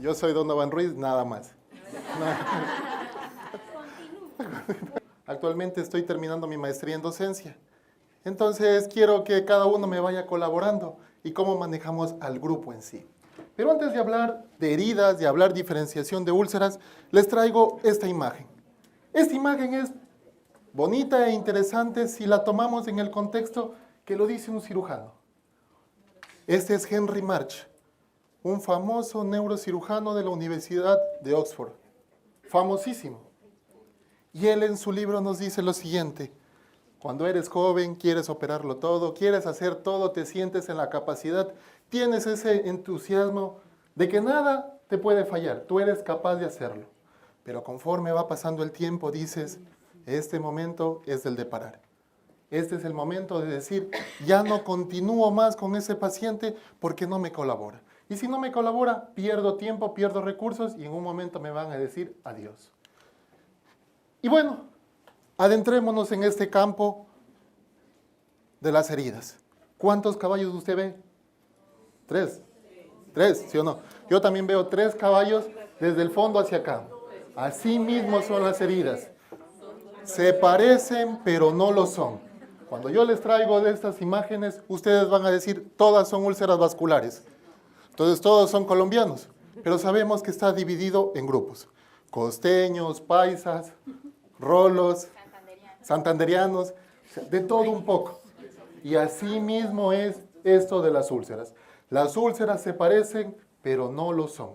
Yo soy Donovan Ruiz, nada más. Actualmente estoy terminando mi maestría en docencia. Entonces quiero que cada uno me vaya colaborando y cómo manejamos al grupo en sí. Pero antes de hablar de heridas, de hablar diferenciación de úlceras, les traigo esta imagen. Esta imagen es bonita e interesante si la tomamos en el contexto que lo dice un cirujano. Este es Henry March, un famoso neurocirujano de la Universidad de Oxford. Famosísimo. Y él en su libro nos dice lo siguiente: cuando eres joven, quieres operarlo todo, quieres hacer todo, te sientes en la capacidad, tienes ese entusiasmo de que nada te puede fallar, tú eres capaz de hacerlo. Pero conforme va pasando el tiempo, dices, este momento es el de parar. Este es el momento de decir, ya no continúo más con ese paciente porque no me colabora. Y si no me colabora, pierdo tiempo, pierdo recursos y en un momento me van a decir adiós. Y bueno, adentrémonos en este campo de las heridas. ¿Cuántos caballos usted ve? ¿Tres? ¿Tres? ¿Sí o no? Yo también veo 3 caballos desde el fondo hacia acá. Así mismo son las heridas. Se parecen, pero no lo son. Cuando yo les traigo de estas imágenes, ustedes van a decir, todas son úlceras vasculares. Entonces, todos son colombianos. Pero sabemos que está dividido en grupos. Costeños, paisas, rolos, santanderianos, de todo un poco. Y así mismo es esto de las úlceras. Las úlceras se parecen, pero no lo son.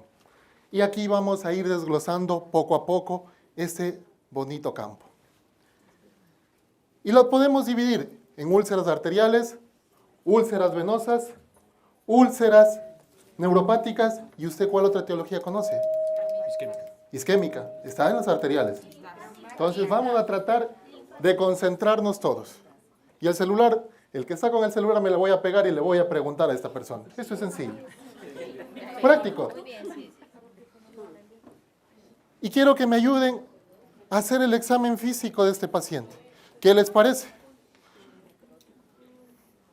Y aquí vamos a ir desglosando poco a poco este bonito campo. Y lo podemos dividir en úlceras arteriales, úlceras venosas, úlceras neuropáticas, ¿y usted cuál otra etiología conoce? Isquémica. Isquémica, está en las arteriales. Entonces vamos a tratar de concentrarnos todos. Y el celular, el que está con el celular me lo voy a pegar y le voy a preguntar a esta persona. Eso es sencillo. Práctico. Y quiero que me ayuden a hacer el examen físico de este paciente. ¿Qué les parece?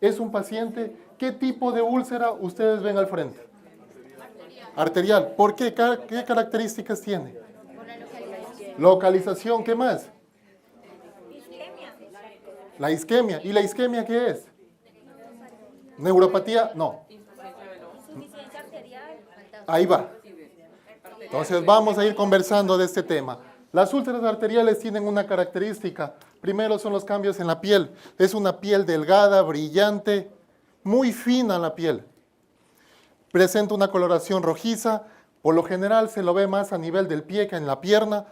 Es un paciente, ¿qué tipo de úlcera ustedes ven al frente? Arterial. ¿Por qué? ¿Qué características tiene? Localización, ¿qué más? La isquemia. ¿Y la isquemia qué es? Neuropatía, no. Ahí va. Entonces vamos a ir conversando de este tema. Las úlceras arteriales tienen una característica. Primero son los cambios en la piel. Es una piel delgada, brillante, muy fina la piel. Presenta una coloración rojiza. Por lo general se lo ve más a nivel del pie que en la pierna.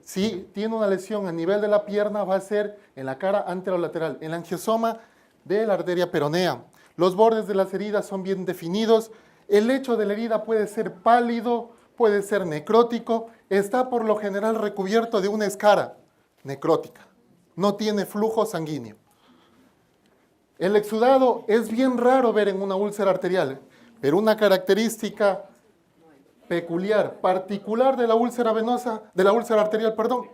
Si tiene una lesión a nivel de la pierna, va a ser en la cara anterolateral, el angiosoma de la arteria peronea. Los bordes de las heridas son bien definidos. El lecho de la herida puede ser pálido, puede ser necrótico. Está por lo general recubierto de una escara necrótica. No tiene flujo sanguíneo. El exudado es bien raro ver en una úlcera arterial, pero una característica peculiar, particular de la úlcera venosa, de la úlcera arterial, perdón,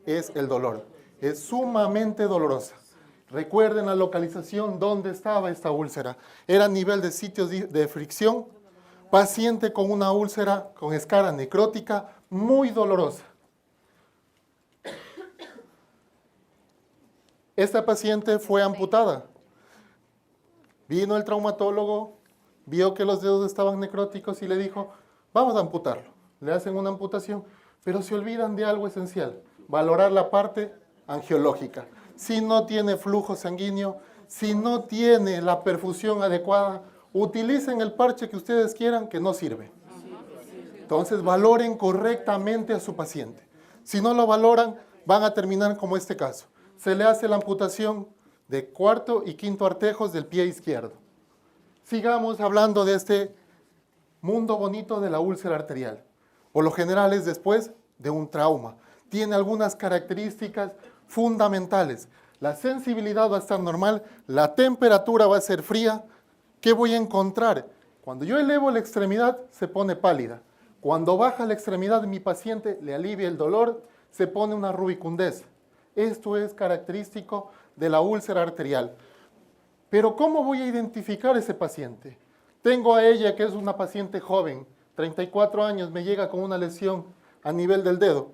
es el dolor. Es sumamente dolorosa. Recuerden la localización donde estaba esta úlcera. Era a nivel de sitios de fricción. Paciente con una úlcera con escara necrótica muy dolorosa. Esta paciente fue amputada. Vino el traumatólogo, vio que los dedos estaban necróticos y le dijo, vamos a amputarlo. Le hacen una amputación, pero se olvidan de algo esencial, valorar la parte angiológica. Si no tiene flujo sanguíneo, si no tiene la perfusión adecuada, utilicen el parche que ustedes quieran que no sirve. Entonces valoren correctamente a su paciente. Si no lo valoran, van a terminar como este caso. Se le hace la amputación de 4º y 5º artejos del pie izquierdo. Sigamos hablando de este mundo bonito de la úlcera arterial. Por lo general es después de un trauma. Tiene algunas características fundamentales. La sensibilidad va a estar normal, la temperatura va a ser fría. ¿Qué voy a encontrar? Cuando yo elevo la extremidad, se pone pálida. Cuando baja la extremidad de mi paciente, le alivia el dolor, se pone una rubicundez. Esto es característico de la úlcera arterial. Pero ¿cómo voy a identificar a ese paciente? Tengo a ella que es una paciente joven, 34 años, me llega con una lesión a nivel del dedo.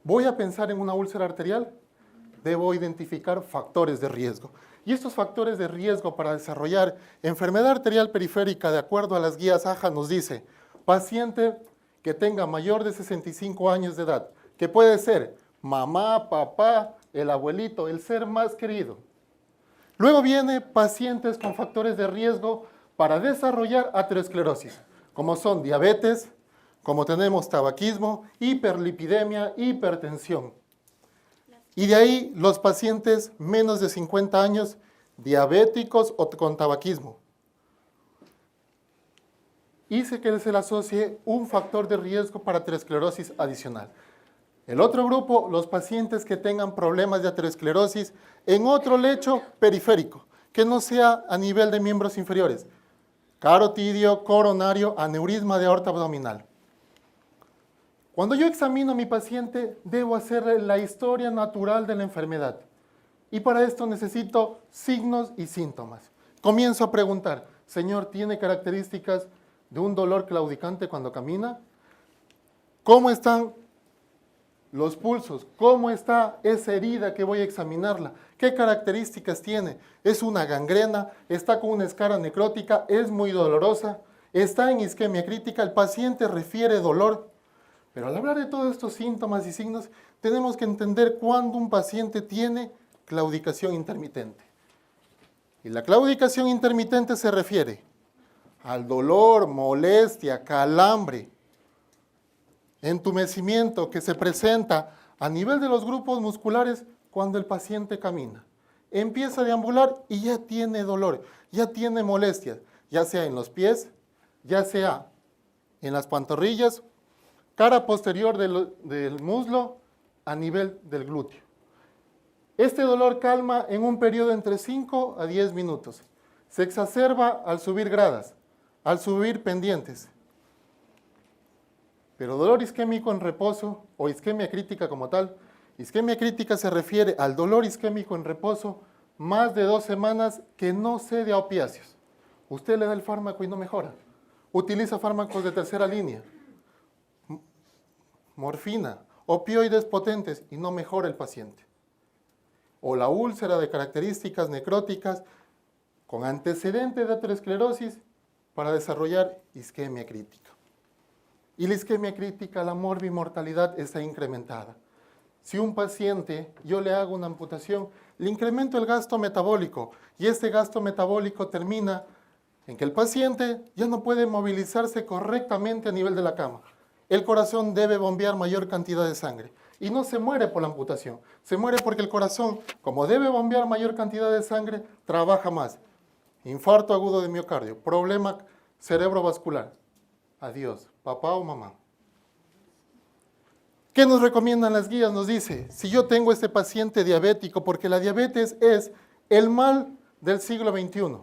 ¿Voy a pensar en una úlcera arterial? Debo identificar factores de riesgo. Y estos factores de riesgo para desarrollar enfermedad arterial periférica, de acuerdo a las guías AHA, nos dice, paciente que tenga mayor de 65 años de edad, que puede ser mamá, papá, el abuelito, el ser más querido. Luego viene pacientes con factores de riesgo para desarrollar aterosclerosis, como son diabetes, como tenemos tabaquismo, hiperlipidemia, hipertensión. Y de ahí los pacientes menos de 50 años, diabéticos o con tabaquismo. Hice que se le asocie un factor de riesgo para aterosclerosis adicional. El otro grupo, los pacientes que tengan problemas de aterosclerosis en otro lecho periférico, que no sea a nivel de miembros inferiores, carotidio, coronario, aneurisma de aorta abdominal. Cuando yo examino a mi paciente, debo hacerle la historia natural de la enfermedad. Y para esto necesito signos y síntomas. Comienzo a preguntar, señor, ¿tiene características de un dolor claudicante cuando camina? ¿Cómo están los pulsos? ¿Cómo está esa herida que voy a examinarla? ¿Qué características tiene? ¿Es una gangrena? ¿Está con una escara necrótica? ¿Es muy dolorosa? ¿Está en isquemia crítica? ¿El paciente refiere dolor? Pero al hablar de todos estos síntomas y signos, tenemos que entender cuándo un paciente tiene claudicación intermitente. Y la claudicación intermitente se refiere al dolor, molestia, calambre, entumecimiento que se presenta a nivel de los grupos musculares cuando el paciente camina. Empieza a deambular y ya tiene dolor, ya tiene molestias, ya sea en los pies, ya sea en las pantorrillas, cara posterior del muslo a nivel del glúteo. Este dolor calma en un periodo entre 5 a 10 minutos. Se exacerba al subir gradas, al subir pendientes. Pero dolor isquémico en reposo o isquemia crítica como tal, isquemia crítica se refiere al dolor isquémico en reposo más de 2 semanas que no cede a opiáceos. Usted le da el fármaco y no mejora. Utiliza fármacos de tercera línea, morfina, opioides potentes y no mejora el paciente. O la úlcera de características necróticas con antecedentes de aterosclerosis para desarrollar isquemia crítica. Y la isquemia crítica, la morbimortalidad está incrementada. Si un paciente, yo le hago una amputación, le incremento el gasto metabólico y este gasto metabólico termina en que el paciente ya no puede movilizarse correctamente a nivel de la cama. El corazón debe bombear mayor cantidad de sangre y no se muere por la amputación, se muere porque el corazón, como debe bombear mayor cantidad de sangre, trabaja más. Infarto agudo de miocardio, problema cerebrovascular. Adiós, papá o mamá. ¿Qué nos recomiendan las guías? Nos dice, si yo tengo este paciente diabético, porque la diabetes es el mal del siglo XXI.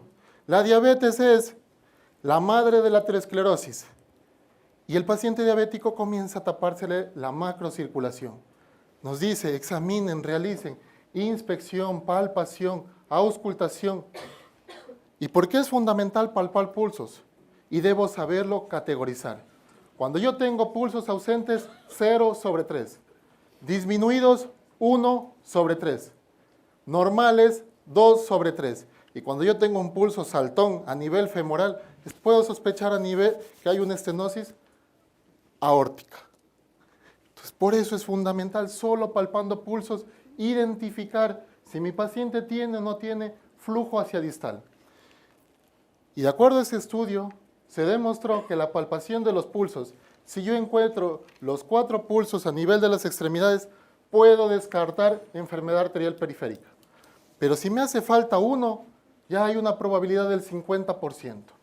La diabetes es la madre de la aterosclerosis. Y el paciente diabético comienza a tapársele la macrocirculación. Nos dice, examinen, realicen inspección, palpación, auscultación. ¿Y por qué es fundamental palpar pulsos? Y debo saberlo categorizar. Cuando yo tengo pulsos ausentes, 0/3. Disminuidos, 1/3. Normales, 2/3. Y cuando yo tengo un pulso saltón a nivel femoral, puedo sospechar a nivel que hay una estenosis aórtica. Entonces, por eso es fundamental, solo palpando pulsos, identificar si mi paciente tiene o no tiene flujo hacia distal. Y de acuerdo a ese estudio, se demostró que la palpación de los pulsos, si yo encuentro los 4 pulsos a nivel de las extremidades, puedo descartar enfermedad arterial periférica. Pero si me hace falta uno, ya hay una probabilidad del 50%.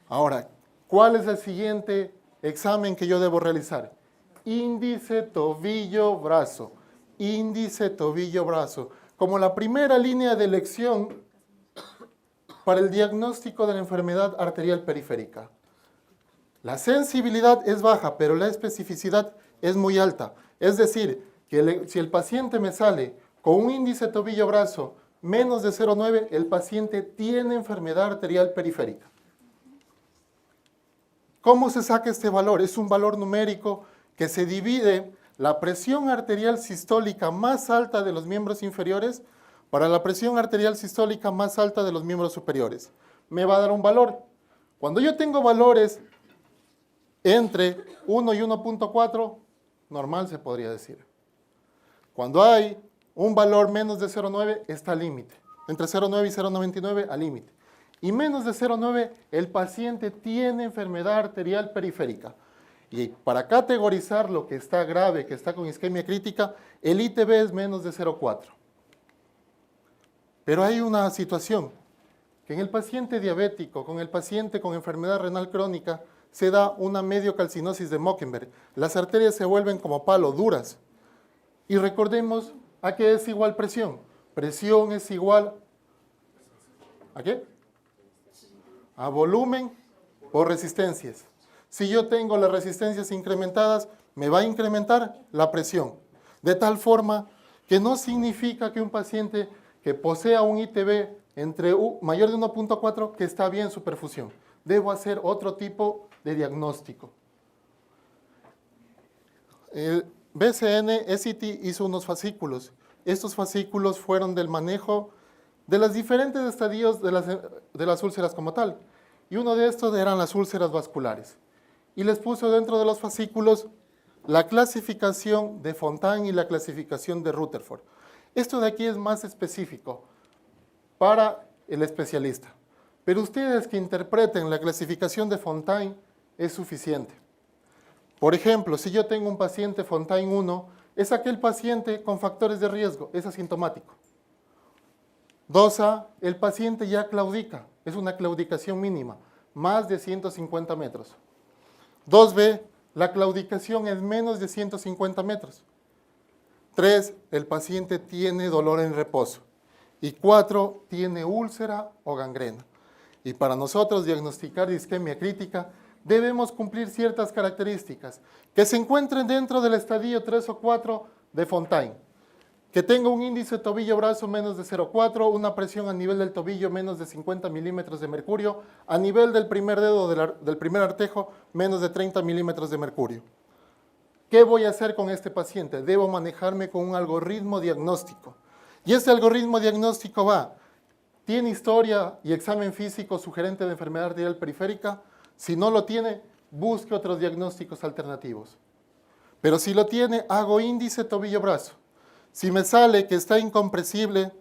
Ahora, ¿cuál es el siguiente examen que yo debo realizar? Índice, tobillo, brazo. Índice, tobillo, brazo. Como la primera línea de elección para el diagnóstico de la enfermedad arterial periférica. La sensibilidad es baja, pero la especificidad es muy alta. Es decir, que si el paciente me sale con un índice tobillo-brazo menos de 0,9, el paciente tiene enfermedad arterial periférica. ¿Cómo se saca este valor? Es un valor numérico que se divide la presión arterial sistólica más alta de los miembros inferiores para la presión arterial sistólica más alta de los miembros superiores. Me va a dar un valor. Cuando yo tengo valores entre 1 y 1.4, normal se podría decir. Cuando hay un valor menos de 0,9, está al límite. Entre 0,9 y 0,99, al límite. Y menos de 0,9, el paciente tiene enfermedad arterial periférica. Y para categorizar lo que está grave, que está con isquemia crítica, el ITB es menos de 0,4. Pero hay una situación, que en el paciente diabético, con el paciente con enfermedad renal crónica, se da una mediocalcinosis de Mockenberg. Las arterias se vuelven como palo, duras. Y recordemos a qué es igual presión. Presión es igual, ¿a qué? A volumen por resistencias. Si yo tengo las resistencias incrementadas, me va a incrementar la presión. De tal forma que no significa que un paciente que posea un ITB mayor de 1.4 que está bien su perfusión. Debo hacer otro tipo de diagnóstico. El BCN SIT hizo unos fascículos. Estos fascículos fueron del manejo de los diferentes estadios de las úlceras como tal. Y uno de estos eran las úlceras vasculares. Y les puso dentro de los fascículos la clasificación de Fontaine y la clasificación de Rutherford. Esto de aquí es más específico para el especialista. Pero ustedes que interpreten la clasificación de Fontaine es suficiente. Por ejemplo, si yo tengo un paciente Fontaine 1, es aquel paciente con factores de riesgo, es asintomático. 2A, el paciente ya claudica, es una claudicación mínima, más de 150 metros. 2B, la claudicación es menos de 150 metros. 3, el paciente tiene dolor en reposo. Y 4, tiene úlcera o gangrena. Y para nosotros diagnosticar isquemia crítica, debemos cumplir ciertas características que se encuentren dentro del estadio 3 o 4 de Fontaine. Que tenga un índice tobillo-brazo menos de 0,4, una presión a nivel del tobillo menos de 50 milímetros de mercurio, a nivel del primer dedo del primer artejo menos de 30 milímetros de mercurio. ¿Qué voy a hacer con este paciente? Debo manejarme con un algoritmo diagnóstico. Y este algoritmo diagnóstico va, ¿tiene historia y examen físico sugerente de enfermedad arterial periférica? Si no lo tiene, busque otros diagnósticos alternativos. Pero si lo tiene, hago índice tobillo-brazo. Si me sale que está incompresible,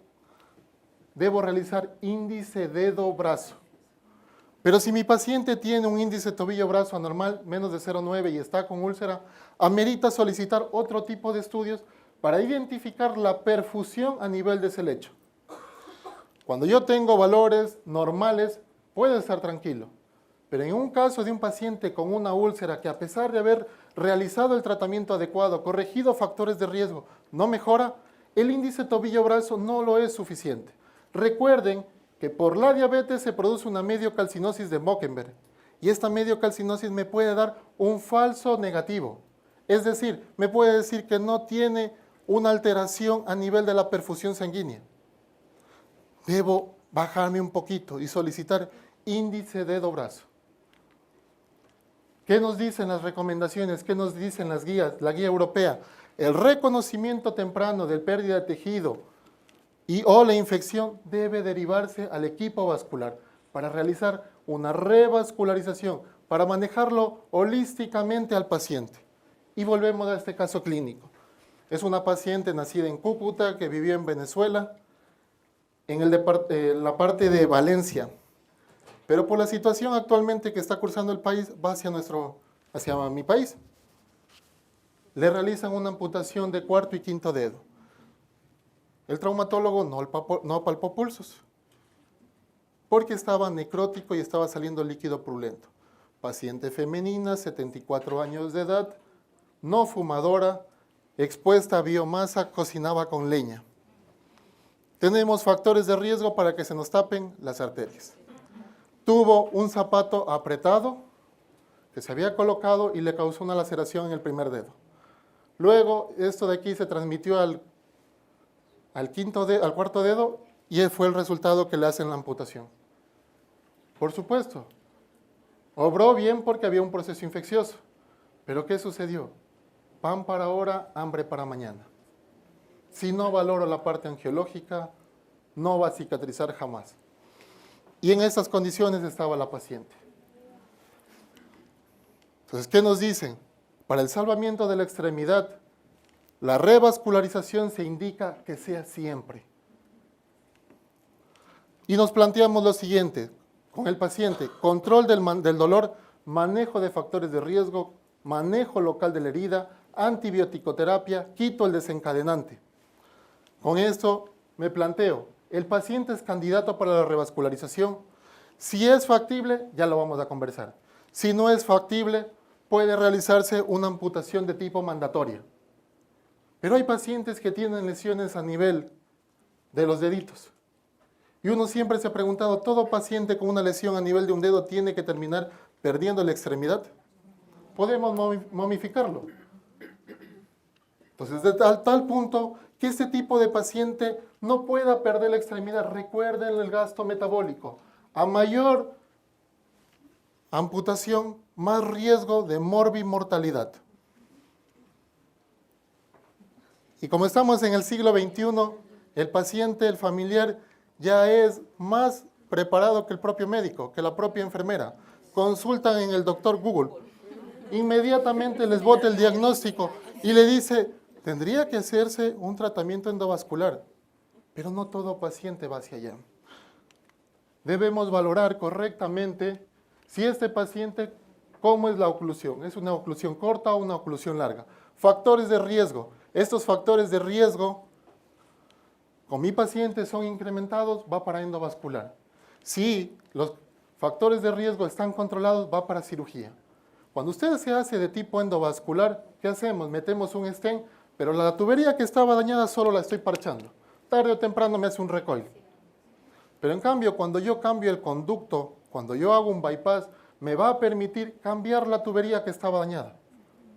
debo realizar índice dedo-brazo. Pero si mi paciente tiene un índice tobillo-brazo anormal, menos de 0,9 y está con úlcera, amerita solicitar otro tipo de estudios para identificar la perfusión a nivel de ese lecho. Cuando yo tengo valores normales, puedo estar tranquilo. Pero en un caso de un paciente con una úlcera que a pesar de haber realizado el tratamiento adecuado, corregido factores de riesgo, no mejora, el índice tobillo-brazo no lo es suficiente. Recuerden que por la diabetes se produce una mediocalcinosis de Mockenberg y esta mediocalcinosis me puede dar un falso negativo. Es decir, me puede decir que no tiene una alteración a nivel de la perfusión sanguínea. Debo bajarme un poquito y solicitar índice dedo-brazo. ¿Qué nos dicen las recomendaciones? ¿Qué nos dicen las guías? La guía europea. El reconocimiento temprano de pérdida de tejido o la infección debe derivarse al equipo vascular para realizar una revascularización, para manejarlo holísticamente al paciente. Y volvemos a este caso clínico. Es una paciente nacida en Cúcuta que vivió en Venezuela, en la parte de Valencia. Pero por la situación actualmente que está cursando el país, va hacia mi país. Le realizan una amputación de cuarto y quinto dedo. El traumatólogo no palpó pulsos, porque estaba necrótico y estaba saliendo líquido purulento. Paciente femenina, 74 años de edad, no fumadora, expuesta a biomasa, cocinaba con leña. Tenemos factores de riesgo para que se nos tapen las arterias. Tuvo un zapato apretado que se había colocado y le causó una laceración en el primer dedo. Luego, esto de aquí se transmitió al cuarto dedo y fue el resultado que le hacen la amputación. Por supuesto, Obró bien porque había un proceso infeccioso. Pero ¿qué sucedió? Pan para ahora, hambre para mañana. Si no valoro la parte angiológica, no va a cicatrizar jamás. Y en esas condiciones estaba la paciente. Entonces, ¿qué nos dicen? Para el salvamiento de la extremidad, la revascularización se indica que sea siempre. Y nos planteamos lo siguiente, con el paciente, control del dolor, manejo de factores de riesgo, manejo local de la herida, antibiótico-terapia, quito el desencadenante. Con esto me planteo, el paciente es candidato para la revascularización. Si es factible, ya lo vamos a conversar. Si no es factible, puede realizarse una amputación de tipo mandatoria. Pero hay pacientes que tienen lesiones a nivel de los deditos. Y uno siempre se ha preguntado, ¿todo paciente con una lesión a nivel de un dedo tiene que terminar perdiendo la extremidad? Podemos momificarlo. Entonces, de tal punto que este tipo de paciente no pueda perder la extremidad. Recuerden el gasto metabólico. A mayor amputación, más riesgo de morbimortalidad. Y como estamos en el siglo XXI, el paciente, el familiar, ya es más preparado que el propio médico, que la propia enfermera. Consultan en el doctor Google. Inmediatamente les bota el diagnóstico y le dice, tendría que hacerse un tratamiento endovascular. Pero no todo paciente va hacia allá. Debemos valorar correctamente si este paciente, cómo es la oclusión. ¿Es una oclusión corta o una oclusión larga? Factores de riesgo. Estos factores de riesgo, con mi paciente son incrementados, va para endovascular. Si los factores de riesgo están controlados, va para cirugía. Cuando usted se hace de tipo endovascular, ¿qué hacemos? Metemos un stent, pero la tubería que estaba dañada solo la estoy parchando. Tarde o temprano me hace un recoil. Pero en cambio, cuando yo cambio el conducto, cuando yo hago un bypass, me va a permitir cambiar la tubería que estaba dañada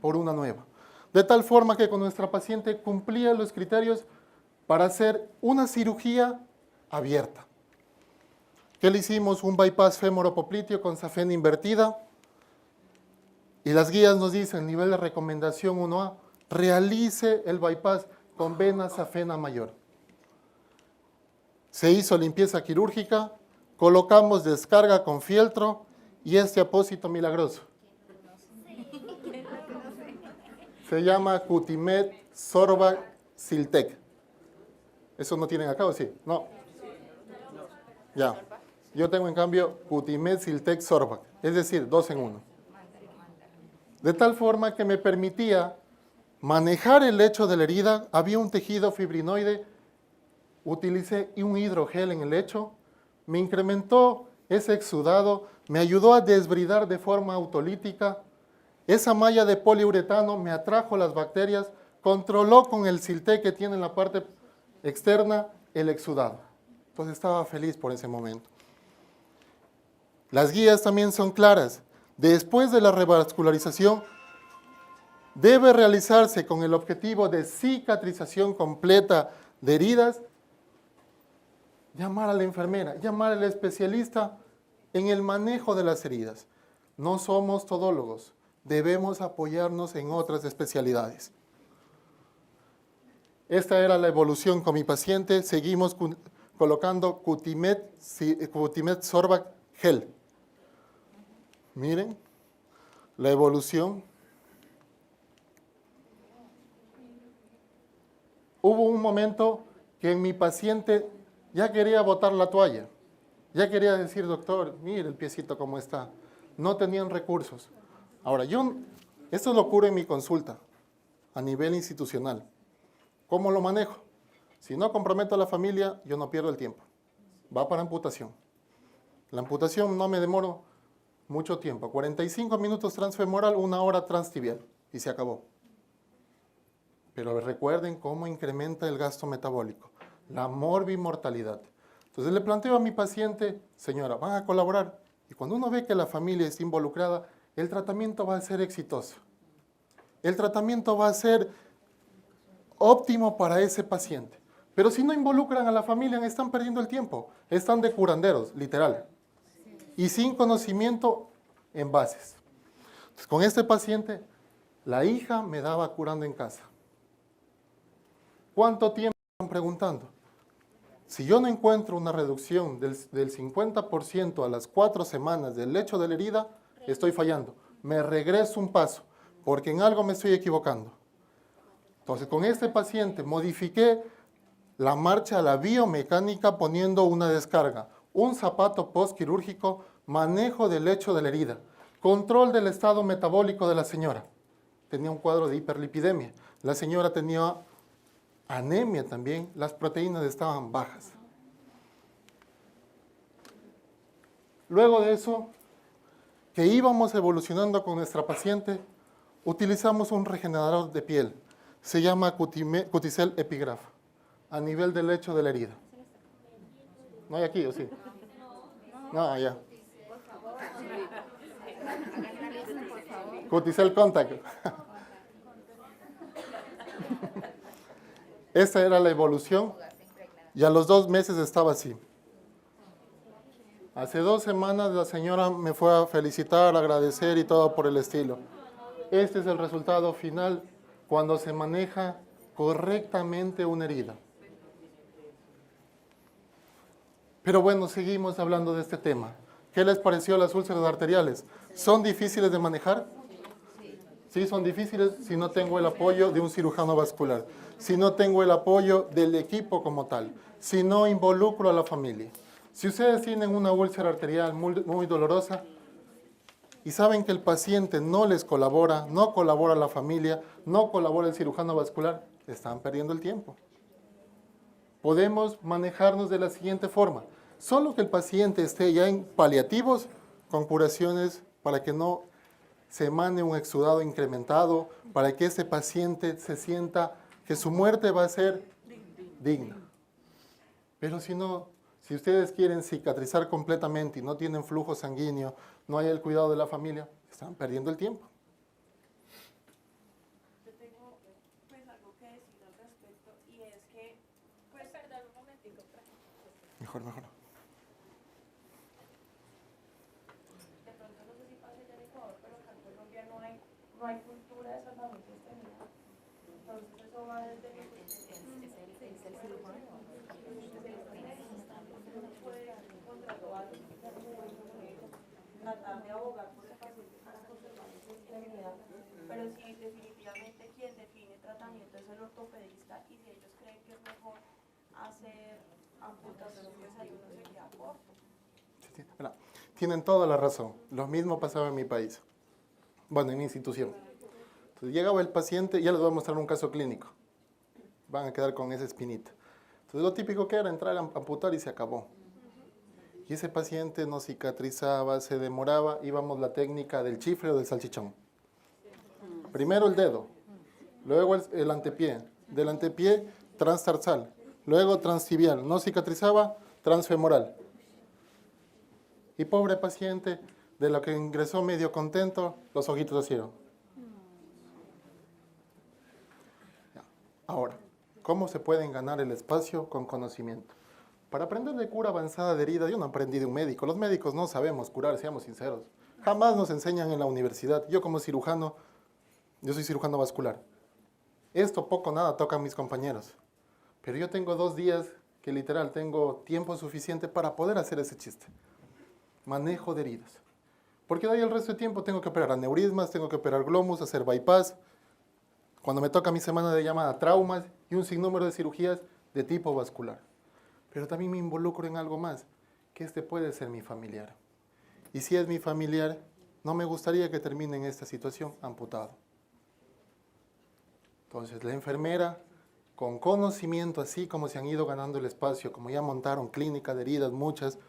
por una nueva. De tal forma que con nuestra paciente cumplía los criterios para hacer una cirugía abierta. ¿Qué le hicimos? Un bypass femoropopliteo con safena invertida. Y las guías nos dicen, nivel de recomendación 1A, realice el bypass con vena safena mayor. Se hizo limpieza quirúrgica, colocamos descarga con fieltro y este apósito milagroso. Se llama Cutimed Sorbac Siltec. ¿Eso no tienen acá o sí? No. Ya. Yo tengo en cambio Cutimed Siltec Sorbac, es decir, 2 en 1. De tal forma que me permitía manejar el lecho de la herida, había un tejido fibrinoide, utilicé un hidrogel en el lecho, me incrementó ese exudado, me ayudó a desbridar de forma autolítica, esa malla de poliuretano me atrajo las bacterias, controló con el Siltec que tiene en la parte externa el exudado. Entonces estaba feliz por ese momento. Las guías también son claras. Después de la revascularización, debe realizarse con el objetivo de cicatrización completa de heridas, llamar a la enfermera, llamar al especialista en el manejo de las heridas. No somos todólogos, debemos apoyarnos en otras especialidades. Esta era la evolución con mi paciente, seguimos colocando Cutimed Sorbac Gel. Miren la evolución. Hubo un momento que en mi paciente ya quería botar la toalla. Ya quería decir, doctor, mire el piecito cómo está. No tenían recursos. Ahora, esto lo curo en mi consulta, a nivel institucional. ¿Cómo lo manejo? Si no comprometo a la familia, yo no pierdo el tiempo. Va para amputación. La amputación no me demoro mucho tiempo. 45 minutos transfemoral, 1 hora transtibial. Y se acabó. Pero recuerden cómo incrementa el gasto metabólico, la morbimortalidad. Entonces le planteo a mi paciente, señora, van a colaborar. Y cuando uno ve que la familia está involucrada, el tratamiento va a ser exitoso. El tratamiento va a ser óptimo para ese paciente. Pero si no involucran a la familia, están perdiendo el tiempo. Están de curanderos, literal. Y sin conocimiento envases. Entonces, con este paciente, la hija me daba curando en casa. ¿Cuánto tiempo? Están preguntando. Si yo no encuentro una reducción del 50% a las 4 semanas del lecho de la herida, estoy fallando. Me regreso un paso, porque en algo me estoy equivocando. Entonces, con este paciente modifiqué la marcha a la biomecánica poniendo una descarga, un zapato postquirúrgico, manejo del lecho de la herida, control del estado metabólico de la señora. Tenía un cuadro de hiperlipidemia. La señora tenía anemia también, las proteínas estaban bajas. Luego de eso, que íbamos evolucionando con nuestra paciente, utilizamos un regenerador de piel. Se llama Cuticel Epigraph, a nivel del lecho de la herida. ¿No hay aquí o sí? No, allá. Cuticel Contact. Esta era la evolución y a los 2 meses estaba así. Hace 2 semanas la señora me fue a felicitar, agradecer y todo por el estilo. Este es el resultado final cuando se maneja correctamente una herida. Pero bueno, seguimos hablando de este tema. ¿Qué les pareció las úlceras arteriales? ¿Son difíciles de manejar? Sí, son difíciles si no tengo el apoyo de un cirujano vascular, si no tengo el apoyo del equipo como tal, si no involucro a la familia. Si ustedes tienen una úlcera arterial muy dolorosa y saben que el paciente no les colabora, no colabora la familia, no colabora el cirujano vascular, están perdiendo el tiempo. Podemos manejarnos de la siguiente forma. Solo que el paciente esté ya en paliativos con curaciones para que no se emane un exudado incrementado, para que ese paciente se sienta que su muerte va a ser digna. Pero si no, si ustedes quieren cicatrizar completamente y no tienen flujo sanguíneo, no hay el cuidado de la familia, están perdiendo el tiempo. Yo tengo pues algo que decir al respecto y es que, pues perdón un momentico. Mejor. De pronto no sé si pasa ya en Ecuador, pero acá en Colombia no hay cultura de salvamento externo. Entonces eso va desde el cirujano. Uno puede contratar tratar de abogar por el paciente para conservar esa extremidad, pero sí definitivamente quien define tratamiento es el ortopedista y si ellos creen que es mejor hacer amputaciones, pues ahí uno se queda corto. Tienen toda la razón. Lo mismo pasaba en mi país. Bueno, en mi institución. Entonces llegaba el paciente, ya les voy a mostrar un caso clínico. Van a quedar con esa espinita. Entonces lo típico que era entrar a amputar y se acabó. Y ese paciente no cicatrizaba, se demoraba, íbamos la técnica del chifle o del salchichón. Primero el dedo, luego el antepié, del antepié transtarsal, luego transtibial, no cicatrizaba, transfemoral. Y pobre paciente, de lo que ingresó medio contento, los ojitos así. Ahora, ¿cómo se pueden ganar el espacio con conocimiento? Para aprender de cura avanzada de herida, yo no aprendí de un médico. Los médicos no sabemos curar, seamos sinceros. Jamás nos enseñan en la universidad. Yo como cirujano, yo soy cirujano vascular. Esto poco o nada tocan mis compañeros. Pero yo tengo 2 días que literal tengo tiempo suficiente para poder hacer ese chiste. Manejo de heridas. Porque de ahí el resto del tiempo tengo que operar aneurismas, tengo que operar glomus, hacer bypass. Cuando me toca mi semana de llamada traumas y un sinnúmero de cirugías de tipo vascular. Pero también me involucro en algo más, que este puede ser mi familiar. Y si es mi familiar, no me gustaría que termine en esta situación amputado. Entonces, la enfermera, con conocimiento, así como se han ido ganando el espacio, como ya montaron clínica de heridas, muchas,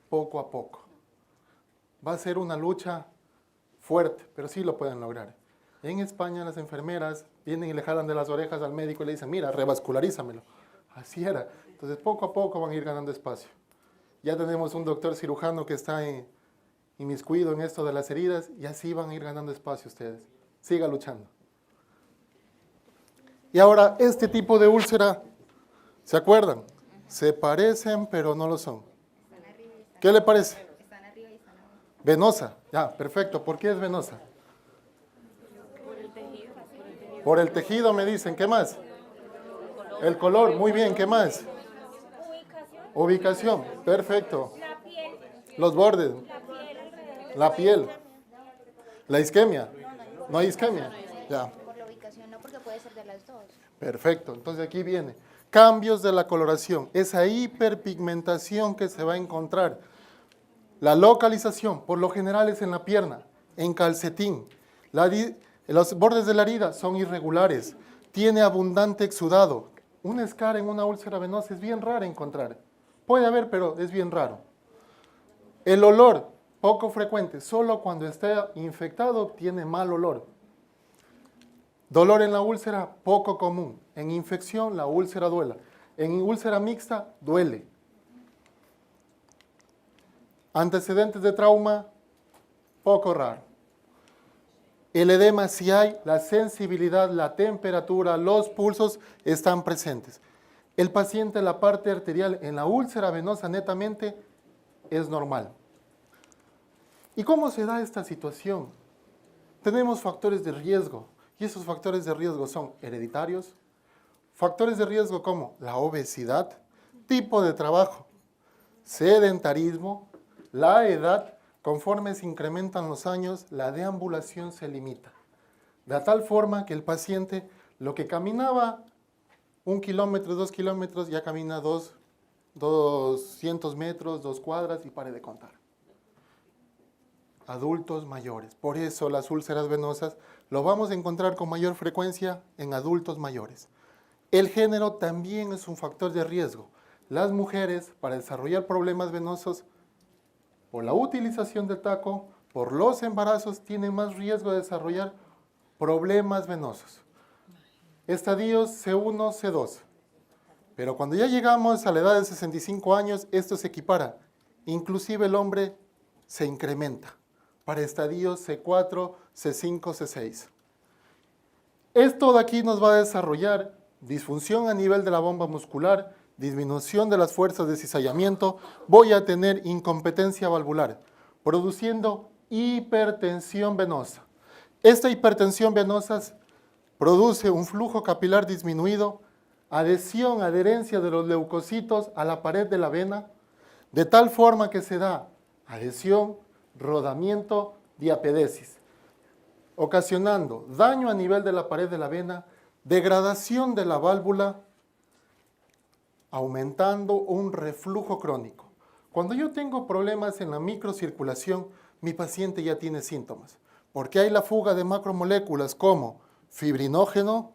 poco a poco. Va a ser una lucha fuerte, pero sí lo pueden lograr. En España las enfermeras vienen y le jalan de las orejas al médico y le dicen, mira, revascularízamelo. Así era. Entonces, poco a poco van a ir ganando espacio. Ya tenemos un doctor cirujano que está inmiscuido en esto de las heridas y así van a ir ganando espacio ustedes. Siga luchando. Y ahora, este tipo de úlcera, ¿se acuerdan? Se parecen, pero no lo son. ¿Qué le parece? Venosa. Ya, perfecto. ¿Por qué es venosa? Por el tejido. Por el tejido me dicen. ¿Qué más? El color. Muy bien. ¿Qué más? Ubicación. Perfecto. Los bordes. La piel. La isquemia. No hay isquemia. Ya. Por la ubicación no, porque puede ser de las dos. Perfecto. Entonces aquí viene. Cambios de la coloración. Esa hiperpigmentación que se va a encontrar. La localización, por lo general, es en la pierna, en calcetín. Los bordes de la herida son irregulares. Tiene abundante exudado. Una escara en una úlcera venosa es bien rara encontrar. Puede haber, pero es bien raro. El olor, poco frecuente. Solo cuando está infectado tiene mal olor. Dolor en la úlcera, poco común. En infección, la úlcera duele. En úlcera mixta, duele. Antecedentes de trauma, poco raro. El edema si hay, la sensibilidad, la temperatura, los pulsos están presentes. El paciente, la parte arterial en la úlcera venosa netamente es normal. ¿Y cómo se da esta situación? Tenemos factores de riesgo y esos factores de riesgo son hereditarios, factores de riesgo como la obesidad, tipo de trabajo, sedentarismo, la edad. Conforme se incrementan los años, la deambulación se limita. De tal forma que el paciente, lo que caminaba 1 kilómetro, 2 kilómetros, ya camina 200 metros, 2 cuadras y pare de contar. Adultos mayores. Por eso las úlceras venosas lo vamos a encontrar con mayor frecuencia en adultos mayores. El género también es un factor de riesgo. Las mujeres, para desarrollar problemas venosos, por la utilización del taco, por los embarazos, tienen más riesgo de desarrollar problemas venosos. Estadios C1, C2. Pero cuando ya llegamos a la edad de 65 años, esto se equipara. Inclusive el hombre se incrementa para estadios C4, C5, C6. Esto de aquí nos va a desarrollar disfunción a nivel de la bomba muscular, disminución de las fuerzas de cizallamiento, voy a tener incompetencia valvular, produciendo hipertensión venosa. Esta hipertensión venosa produce un flujo capilar disminuido, adherencia de los leucocitos a la pared de la vena, de tal forma que se da adhesión, rodamiento, diapedesis, ocasionando daño a nivel de la pared de la vena, degradación de la válvula, aumentando un reflujo crónico. Cuando yo tengo problemas en la microcirculación, mi paciente ya tiene síntomas, porque hay la fuga de macromoléculas como fibrinógeno,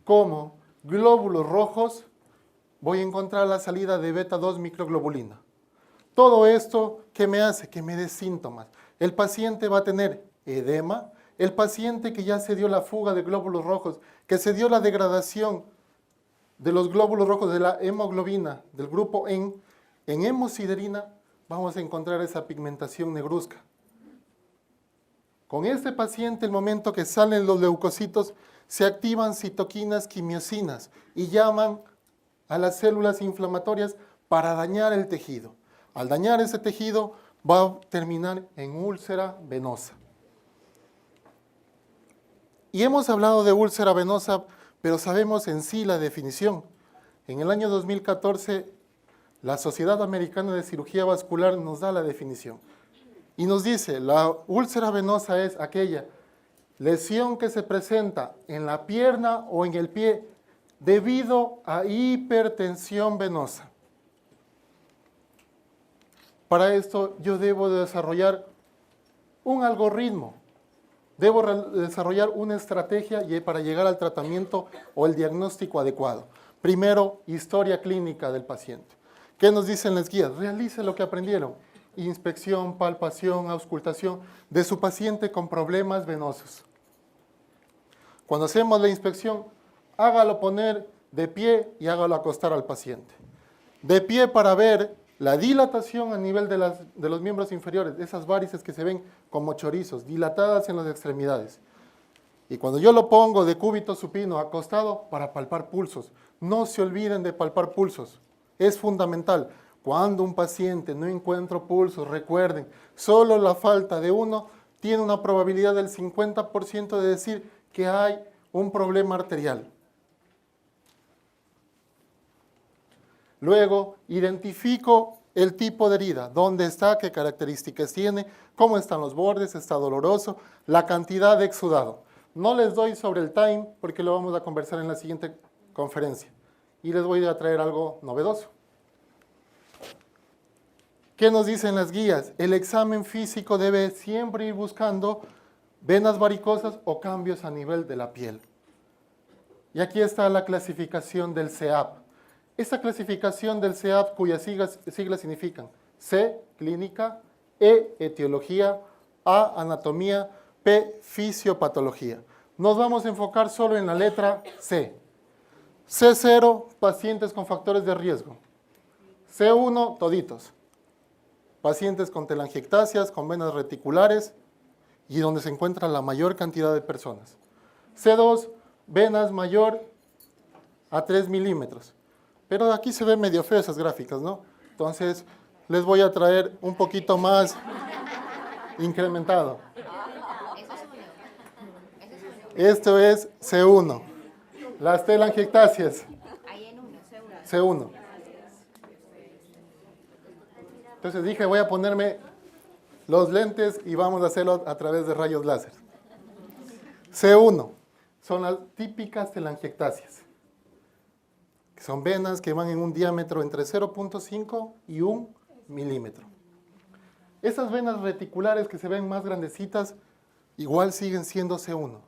como glóbulos rojos, voy a encontrar la salida de beta-2 microglobulina. Todo esto, ¿qué me hace? Que me dé síntomas. El paciente va a tener edema, el paciente que ya se dio la fuga de glóbulos rojos, que se dio la degradación de los glóbulos rojos de la hemoglobina, del grupo en hemosiderina, vamos a encontrar esa pigmentación negruzca. Con este paciente, el momento que salen los leucocitos, se activan citoquinas, quimiosinas y llaman a las células inflamatorias para dañar el tejido. Al dañar ese tejido, va a terminar en úlcera venosa. Y hemos hablado de úlcera venosa, pero sabemos en sí la definición. En el año 2014, la Sociedad Americana de Cirugía Vascular nos da la definición. Y nos dice, la úlcera venosa es aquella lesión que se presenta en la pierna o en el pie debido a hipertensión venosa. Para esto yo debo de desarrollar un algoritmo. Debo desarrollar una estrategia para llegar al tratamiento o el diagnóstico adecuado. Primero, historia clínica del paciente. ¿Qué nos dicen las guías? Realice lo que aprendieron. Inspección, palpación, auscultación de su paciente con problemas venosos. Cuando hacemos la inspección, hágalo poner de pie y hágalo acostar al paciente. De pie para ver la dilatación a nivel de los miembros inferiores, esas varices que se ven como chorizos, dilatadas en las extremidades. Y cuando yo lo pongo de cúbito supino acostado, para palpar pulsos. No se olviden de palpar pulsos. Es fundamental. Cuando un paciente no encuentra pulsos, recuerden, solo la falta de uno tiene una probabilidad del 50% de decir que hay un problema arterial. Luego, identifico el tipo de herida, dónde está, qué características tiene, cómo están los bordes, está doloroso, la cantidad de exudado. No les doy sobre el time porque lo vamos a conversar en la siguiente conferencia. Y les voy a traer algo novedoso. ¿Qué nos dicen las guías? El examen físico debe siempre ir buscando venas varicosas o cambios a nivel de la piel. Y aquí está la clasificación del CEAP. Esta clasificación del CEAP, cuyas siglas significan C, clínica, E, etiología, A, anatomía, P, fisiopatología. Nos vamos a enfocar solo en la letra C. C0, pacientes con factores de riesgo. C1, toditos. Pacientes con telangiectasias, con venas reticulares y donde se encuentra la mayor cantidad de personas. C2, venas mayor a 3 milímetros. Pero aquí se ven medio feas esas gráficas, ¿no? Entonces, les voy a traer un poquito más incrementado. Esto es C1. Las telangiectasias. Ahí en uno, C1. Entonces dije, voy a ponerme los lentes y vamos a hacerlo a través de rayos láser. C1 son las típicas telangiectasias, que son venas que van en un diámetro entre 0.5 y 1 milímetro. Esas venas reticulares que se ven más grandecitas, igual siguen siendo C1.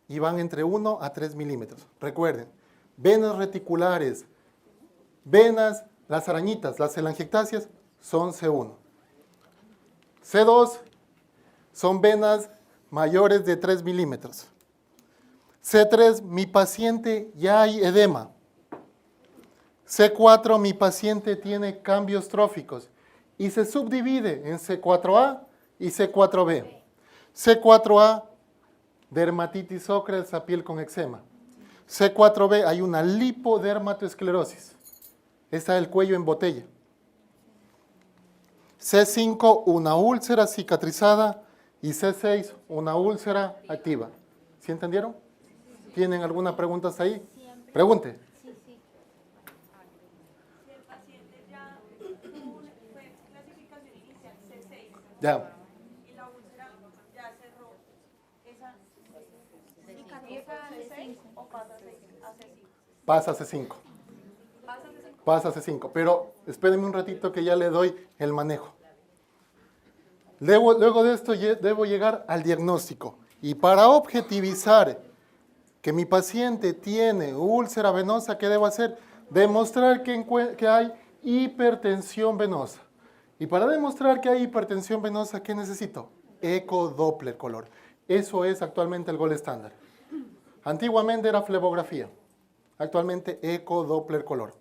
Y van entre 1 a 3 milímetros. Recuerden, venas reticulares, venas, las arañitas, las telangiectasias, son C1. C2 son venas mayores de 3 milímetros. C3, mi paciente ya hay edema. C4, mi paciente tiene cambios tróficos y se subdivide en C4A y C4B. C4A, dermatitis ocres, piel con eczema. C4B, hay una lipodermatoesclerosis. Está el cuello en botella. C5, una úlcera cicatrizada y C6, una úlcera activa. ¿Sí entendieron? ¿Tienen alguna pregunta hasta ahí? Pregunte. Si el paciente ya fue clasificación inicial C6 Ya. y la úlcera ya cerró, ¿esa cicatriza C6 o pasa a C5? Pasa C5. Pasa a C5. Pasa a C5. Pero espérenme un ratito que ya le doy el manejo. Luego de esto debo llegar al diagnóstico. Y para objetivizar que mi paciente tiene úlcera venosa, ¿qué debo hacer? Demostrar que hay hipertensión venosa. Y para demostrar que hay hipertensión venosa, ¿qué necesito? Ecodoppler color. Eso es actualmente el gold estándar. Antiguamente era flebografía. Actualmente ecodoppler color.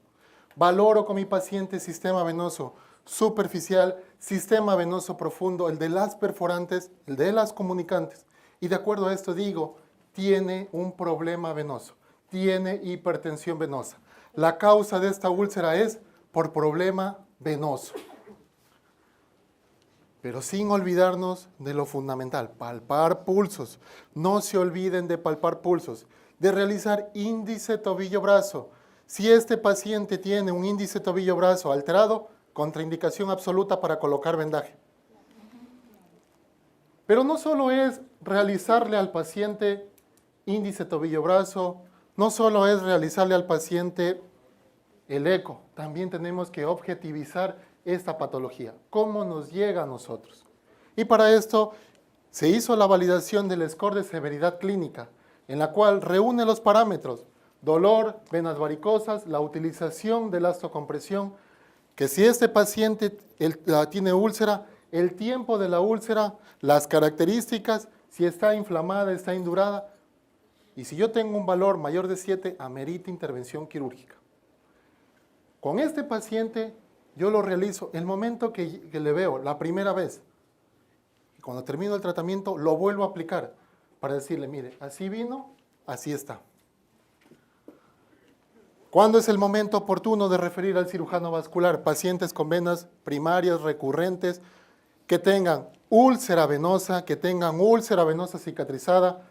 Valoro con mi paciente sistema venoso superficial, sistema venoso profundo, el de las perforantes, el de las comunicantes. Y de acuerdo a esto digo, tiene un problema venoso, tiene hipertensión venosa. La causa de esta úlcera es por problema venoso. Pero sin olvidarnos de lo fundamental, palpar pulsos. No se olviden de palpar pulsos, de realizar índice tobillo-brazo. Si este paciente tiene un índice tobillo-brazo alterado, contraindicación absoluta para colocar vendaje. Pero no solo es realizarle al paciente índice tobillo-brazo, no solo es realizarle al paciente el eco, también tenemos que objetivizar esta patología, cómo nos llega a nosotros. Y para esto se hizo la validación del score de severidad clínica, en la cual reúne los parámetros, dolor, venas varicosas, la utilización de la osteocompresión, que si este paciente tiene úlcera, el tiempo de la úlcera, las características, si está inflamada, está indurada, y si yo tengo un valor mayor de 7, amerita intervención quirúrgica. Con este paciente yo lo realizo el momento que le veo, la primera vez. Y cuando termino el tratamiento, lo vuelvo a aplicar para decirle, mire, así vino, así está. ¿Cuándo es el momento oportuno de referir al cirujano vascular? Pacientes con venas primarias recurrentes que tengan úlcera venosa, que tengan úlcera venosa cicatrizada,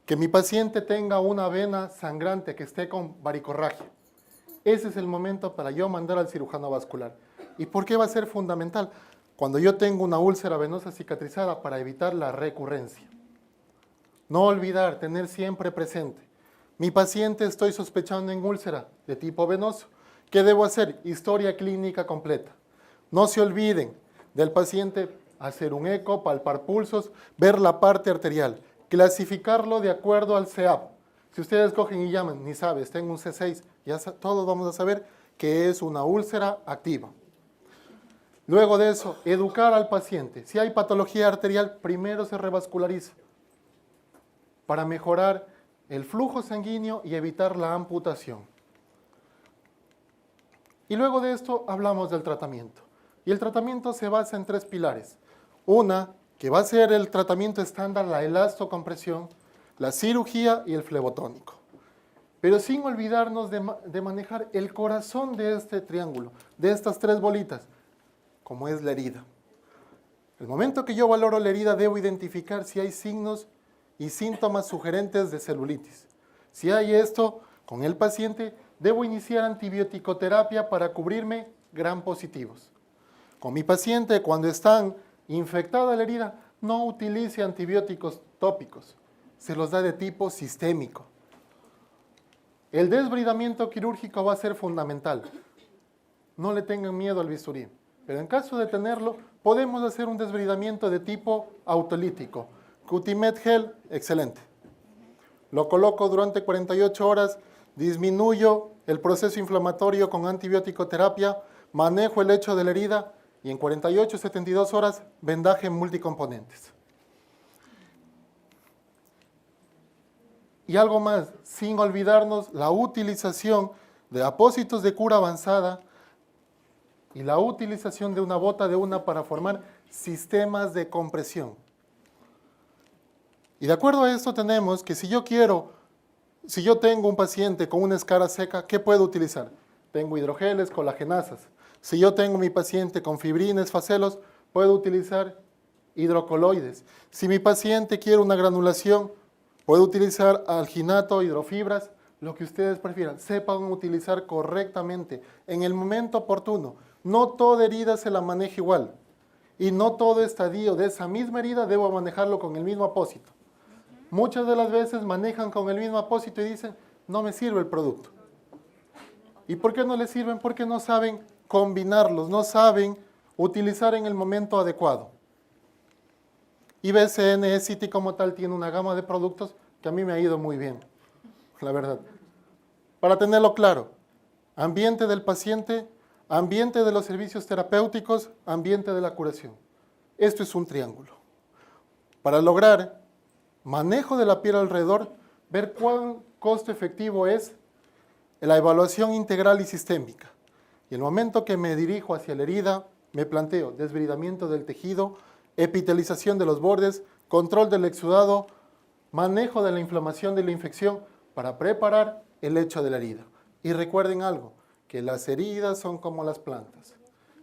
que mi paciente tenga una vena sangrante, que esté con varicorragia. Ese es el momento para yo mandar al cirujano vascular. ¿Y por qué va a ser fundamental? Cuando yo tengo una úlcera venosa cicatrizada, para evitar la recurrencia. No olvidar, tener siempre presente. Mi paciente, estoy sospechando en úlcera de tipo venoso. ¿Qué debo hacer? Historia clínica completa. No se olviden del paciente, hacer un eco, palpar pulsos, ver la parte arterial, clasificarlo de acuerdo al CEAP. Si ustedes cogen y llaman, ni sabes, tengo un C6, ya todos vamos a saber que es una úlcera activa. Luego de eso, educar al paciente. Si hay patología arterial, primero se revasculariza para mejorar el flujo sanguíneo y evitar la amputación. Y luego de esto hablamos del tratamiento. Y el tratamiento se basa en 3 pilares. Una, que va a ser el tratamiento estándar, la elastocompresión, la cirugía y el flebotónico. Pero sin olvidarnos de manejar el corazón de este triángulo, de estas 3 bolitas, como es la herida. El momento que yo valoro la herida, debo identificar si hay signos y síntomas sugerentes de celulitis. Si hay esto, con el paciente, debo iniciar antibiótico-terapia para cubrirme gram positivos. Con mi paciente, cuando están infectada la herida, no utilice antibióticos tópicos. Se los da de tipo sistémico. El desbridamiento quirúrgico va a ser fundamental. No le tengan miedo al bisturí. Pero en caso de tenerlo, podemos hacer un desbridamiento de tipo autolítico. Cutimed Gel, excelente. Lo coloco durante 48 horas, disminuyo el proceso inflamatorio con antibiótico terapia, manejo el hecho de la herida y en 48 72 horas, vendaje multicomponentes. Y algo más, sin olvidarnos la utilización de apósitos de cura avanzada y la utilización de una bota de una para formar sistemas de compresión. Y de acuerdo a esto tenemos que si yo tengo un paciente con una escara seca, ¿qué puedo utilizar? Tengo hidrogeles, colagenasas. Si yo tengo mi paciente con fibrines, facelos, puedo utilizar hidrocoloides. Si mi paciente quiere una granulación, puedo utilizar alginato, hidrofibras, lo que ustedes prefieran. Sepan utilizar correctamente, en el momento oportuno. No toda herida se la maneja igual. Y no todo estadio de esa misma herida debo manejarlo con el mismo apósito. Muchas de las veces manejan con el mismo apósito y dicen, no me sirve el producto. ¿Y por qué no les sirven? Porque no saben combinarlos, no saben utilizar en el momento adecuado. IBCN City como tal tiene una gama de productos que a mí me ha ido muy bien, la verdad. Para tenerlo claro, ambiente del paciente, ambiente de los servicios terapéuticos, ambiente de la curación. Esto es un triángulo. Para lograr manejo de la piel alrededor, ver cuán costo efectivo es la evaluación integral y sistémica. Y el momento que me dirijo hacia la herida, me planteo desbridamiento del tejido, epitelización de los bordes, control del exudado, manejo de la inflamación de la infección para preparar el lecho de la herida. Y recuerden algo, que las heridas son como las plantas.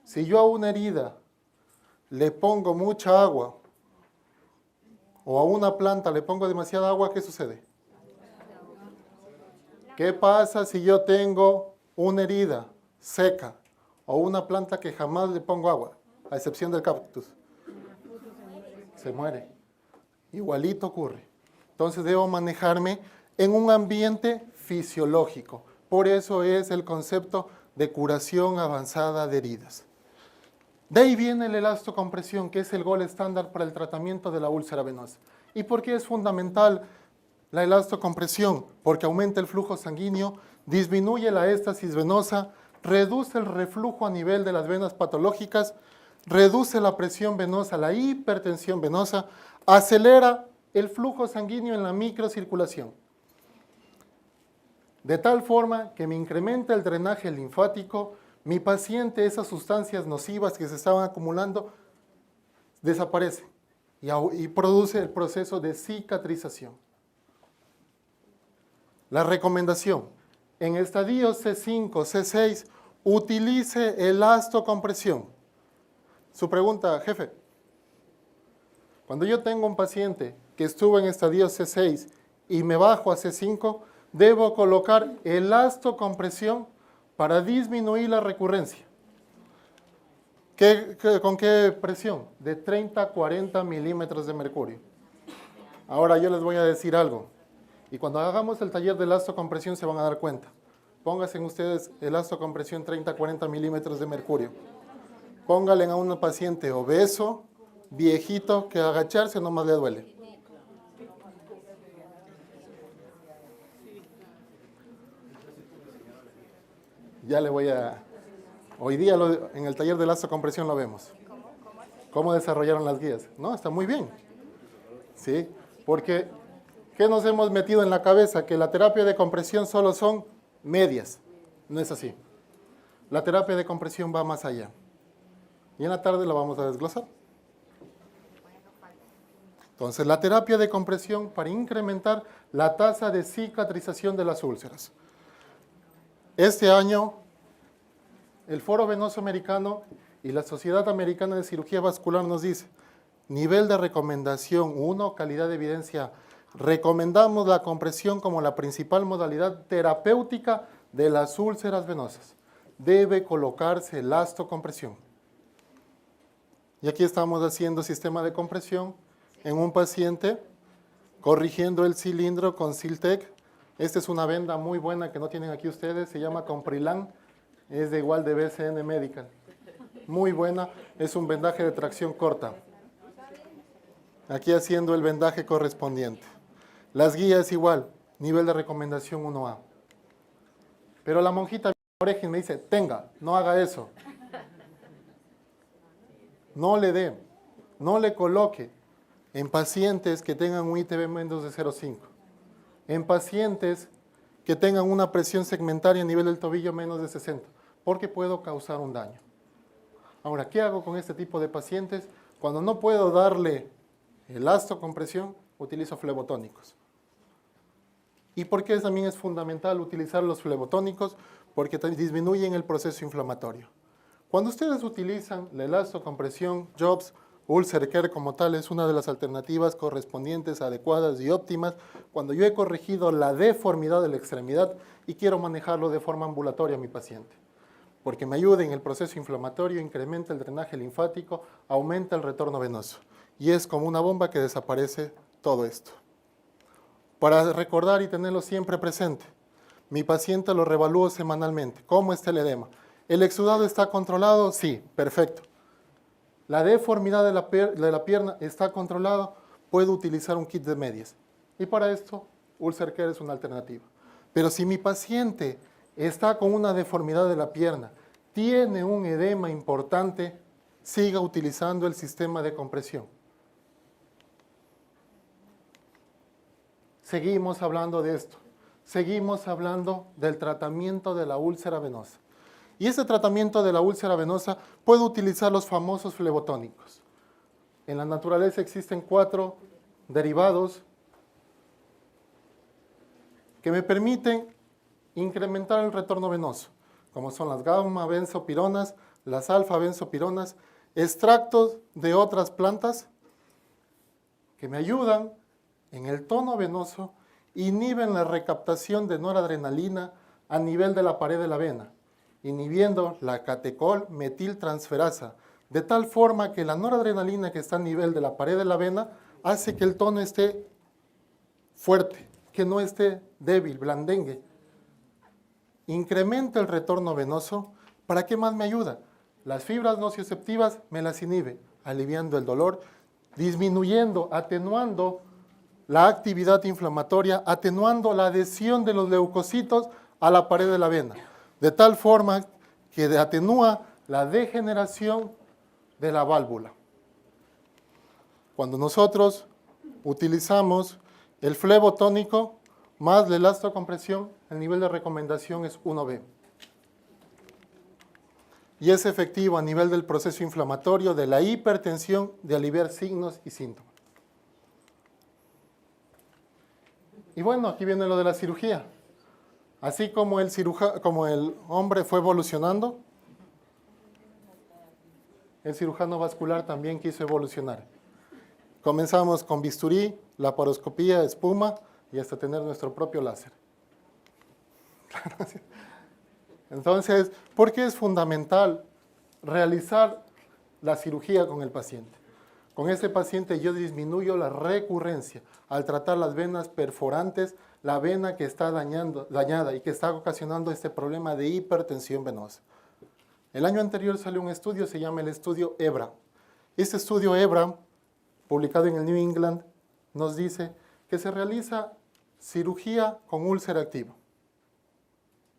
Si yo a una herida le pongo mucha agua o a una planta le pongo demasiada agua, ¿qué sucede? ¿Qué pasa si yo tengo una herida seca o una planta que jamás le pongo agua, a excepción del cactus? Se muere. Igualito ocurre. Entonces debo manejarme en un ambiente fisiológico. Por eso es el concepto de curación avanzada de heridas. De ahí viene la elastocompresión, que es el gol estándar para el tratamiento de la úlcera venosa. ¿Y por qué es fundamental la elastocompresión? Porque aumenta el flujo sanguíneo, disminuye la éstasis venosa, reduce el reflujo a nivel de las venas patológicas, reduce la presión venosa, la hipertensión venosa, acelera el flujo sanguíneo en la microcirculación. De tal forma que me incrementa el drenaje linfático, mi paciente, esas sustancias nocivas que se estaban acumulando, desaparecen y produce el proceso de cicatrización. La recomendación, en estadios C5, C6, utilice elastocompresión. Su pregunta, jefe. Cuando yo tengo un paciente que estuvo en estadio C6 y me bajo a C5, debo colocar elastocompresión para disminuir la recurrencia. ¿Con qué presión? De 30 a 40 milímetros de mercurio. Ahora yo les voy a decir algo. Y cuando hagamos el taller de elastocompresión se van a dar cuenta. Pónganse ustedes elastocompresión 30 a 40 milímetros de mercurio. Pónganle a un paciente obeso, viejito, que agacharse nomás le duele. Ya le voy a... Hoy día en el taller de elastocompresión lo vemos. ¿Cómo desarrollaron las guías? No, está muy bien. ¿Sí? Porque, ¿qué nos hemos metido en la cabeza? Que la terapia de compresión solo son medias. No es así. La terapia de compresión va más allá. Y en la tarde la vamos a desglosar. Entonces, la terapia de compresión para incrementar la tasa de cicatrización de las úlceras. Este año, el Foro Venoso Americano y la Sociedad Americana de Cirugía Vascular nos dice, nivel de recomendación 1, calidad de evidencia. Recomendamos la compresión como la principal modalidad terapéutica de las úlceras venosas. Debe colocarse elastocompresión. Y aquí estamos haciendo sistema de compresión en un paciente, corrigiendo el cilindro con Siltec. Esta es una venda muy buena que no tienen aquí ustedes, se llama Comprilan, es de igual de BCN Medical. Muy buena, es un vendaje de tracción corta. Aquí haciendo el vendaje correspondiente. Las guías igual, nivel de recomendación 1A. Pero la monjita oreja y me dice, tenga, no haga eso. No le dé, no le coloque en pacientes que tengan un ITB menos de 0,5. En pacientes que tengan una presión segmentaria a nivel del tobillo menos de 60, porque puedo causar un daño. Ahora, ¿qué hago con este tipo de pacientes? Cuando no puedo darle elastocompresión, utilizo flebotónicos. ¿Y por qué también es fundamental utilizar los flebotónicos? Porque disminuyen el proceso inflamatorio. Cuando ustedes utilizan la elastocompresión, Jobs, Ulcer Care como tal, es una de las alternativas correspondientes, adecuadas y óptimas, cuando yo he corregido la deformidad de la extremidad y quiero manejarlo de forma ambulatoria a mi paciente. Porque me ayuda en el proceso inflamatorio, incrementa el drenaje linfático, aumenta el retorno venoso. Y es como una bomba que desaparece todo esto. Para recordar y tenerlo siempre presente, mi paciente lo revalúo semanalmente. ¿Cómo está el edema? ¿El exudado está controlado? Sí, perfecto. ¿La deformidad de la pierna está controlado? Puedo utilizar un kit de medias. Y para esto, Ulcer Care es una alternativa. Pero si mi paciente está con una deformidad de la pierna, tiene un edema importante, siga utilizando el sistema de compresión. Seguimos hablando de esto. Seguimos hablando del tratamiento de la úlcera venosa. Y ese tratamiento de la úlcera venosa puedo utilizar los famosos flebotónicos. En la naturaleza existen 4 derivados que me permiten incrementar el retorno venoso, como son las gamma-benzopironas, las alfa-benzopironas, extractos de otras plantas que me ayudan en el tono venoso, inhiben la recaptación de noradrenalina a nivel de la pared de la vena, inhibiendo la catecol metiltransferasa, de tal forma que la noradrenalina que está a nivel de la pared de la vena hace que el tono esté fuerte, que no esté débil, blandengue. Incrementa el retorno venoso. ¿Para qué más me ayuda? Las fibras nocioceptivas me las inhibe, aliviando el dolor, disminuyendo, atenuando la actividad inflamatoria, atenuando la adhesión de los leucocitos a la pared de la vena, de tal forma que atenúa la degeneración de la válvula. Cuando nosotros utilizamos el flebotónico más la elastocompresión, el nivel de recomendación es 1B. Y es efectivo a nivel del proceso inflamatorio, de la hipertensión, de aliviar signos y síntomas. Y bueno, aquí viene lo de la cirugía. Así como el hombre fue evolucionando, el cirujano vascular también quiso evolucionar. Comenzamos con bisturí, laparoscopía, espuma y hasta tener nuestro propio láser. Entonces, ¿por qué es fundamental realizar la cirugía con el paciente? Con este paciente yo disminuyo la recurrencia al tratar las venas perforantes, la vena que está dañada y que está ocasionando este problema de hipertensión venosa. El año anterior salió un estudio, se llama el estudio EBRA. Este estudio EBRA, publicado en el New England, nos dice que se realiza cirugía con úlcera activa.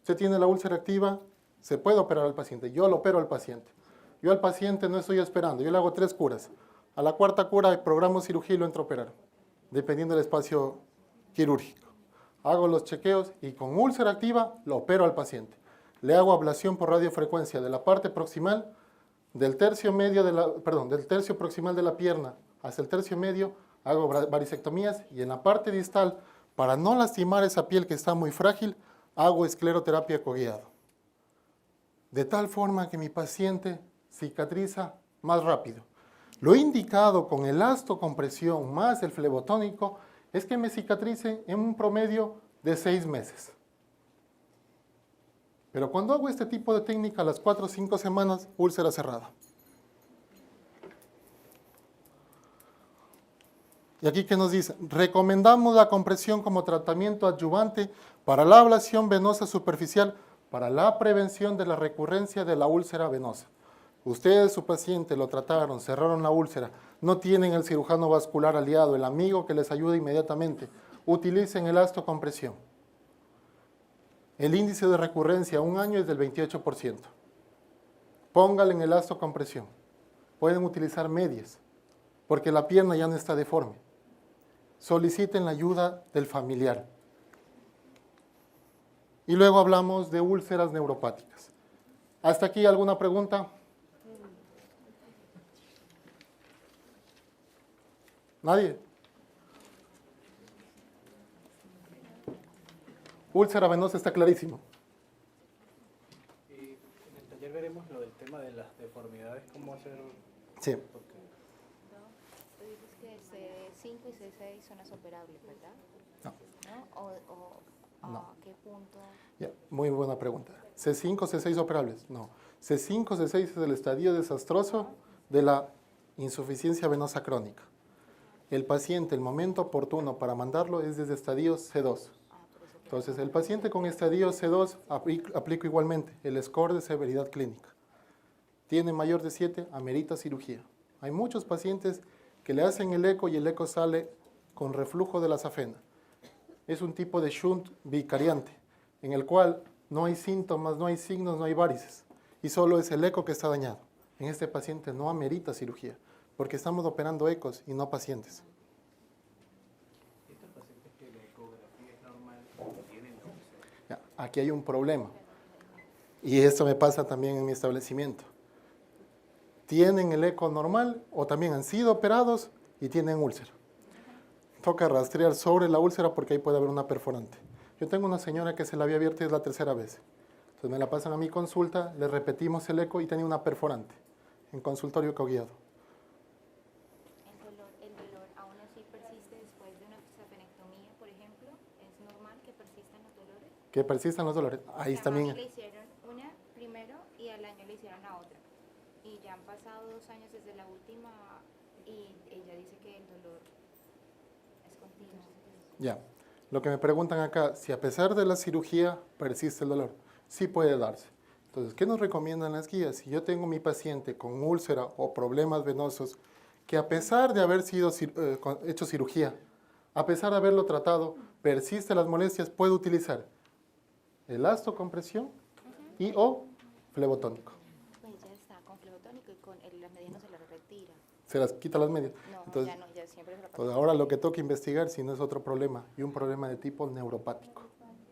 Se tiene la úlcera activa, se puede operar al paciente. Yo lo opero al paciente. Yo al paciente no estoy esperando, yo le hago 3 curas. A la 4ª cura programo cirugía y lo entro a operar, dependiendo del espacio quirúrgico. Hago los chequeos y con úlcera activa lo opero al paciente. Le hago ablación por radiofrecuencia de la parte proximal, del tercio proximal de la pierna hasta el tercio medio, hago varisectomías y en la parte distal, para no lastimar esa piel que está muy frágil, hago escleroterapia coguiado. De tal forma que mi paciente cicatriza más rápido. Lo indicado con elastocompresión más el flebotónico es que me cicatrice en un promedio de 6 meses. Pero cuando hago este tipo de técnica a las 4 o 5 semanas, úlcera cerrada. Y aquí, ¿qué nos dice? Recomendamos la compresión como tratamiento adyuvante para la ablación venosa superficial para la prevención de la recurrencia de la úlcera venosa. Ustedes, su paciente, lo trataron, cerraron la úlcera, no tienen el cirujano vascular aliado, el amigo que les ayude inmediatamente. Utilicen elastocompresión. El índice de recurrencia a un año es del 28%. Póngale en elastocompresión. Pueden utilizar medias, porque la pierna ya no está deforme. Soliciten la ayuda del familiar. Y luego hablamos de úlceras neuropáticas. ¿Hasta aquí alguna pregunta? ¿Nadie? Úlcera venosa está clarísimo. Y en el taller veremos lo del tema de las deformidades, cómo hacer... Sí. Porque Tú dices que C5 y C6 son las operables, ¿verdad? No. ¿No? No. ¿A qué punto? Ya, muy buena pregunta. ¿C5, C6 operables? No. C5, C6 es el estadio desastroso de la insuficiencia venosa crónica. El paciente, el momento oportuno para mandarlo es desde estadio C2. Entonces, el paciente con estadio C2 aplico igualmente el score de severidad clínica. Tiene mayor de 7, amerita cirugía. Hay muchos pacientes que le hacen el eco y el eco sale con reflujo de la safena. Es un tipo de shunt bicariante, en el cual no hay síntomas, no hay signos, no hay varices, y solo es el eco que está dañado. En este paciente no amerita cirugía, porque estamos operando ecos y no pacientes. estos pacientes que la ecografía es normal tienen úlceras. Ya, aquí hay un problema, y esto me pasa también en mi establecimiento. Tienen el eco normal o también han sido operados y tienen úlcera. Toca rastrear sobre la úlcera porque ahí puede haber una perforante. Yo tengo una señora que se la había abierto y es la 3ª vez. Entonces me la pasan a mi consulta, le repetimos el eco y tenía una perforante en consultorio coguiado. ¿El dolor aún así persiste después de una safenectomía, por ejemplo? ¿Es normal que persistan los dolores? Que persistan los dolores. Ahí O sea, también. mami le hicieron una primero y al año le hicieron la otra. Y ya han pasado 2 años desde la última y ella dice que el dolor es continuo. Ya. Lo que me preguntan acá, si a pesar de la cirugía persiste el dolor, sí puede darse. Entonces, ¿qué nos recomiendan las guías? Si yo tengo mi paciente con úlcera o problemas venosos, que a pesar de haber sido hecho cirugía, a pesar de haberlo tratado, persiste las molestias, puede utilizar elastocompresión y o flebotónico. Pues ya está con flebotónico y con las medias no se las retira. Se las quita las medias. No, Entonces, ya no, ya siempre se la entonces, ahora lo que toca investigar si no es otro problema, y un problema de tipo neuropático.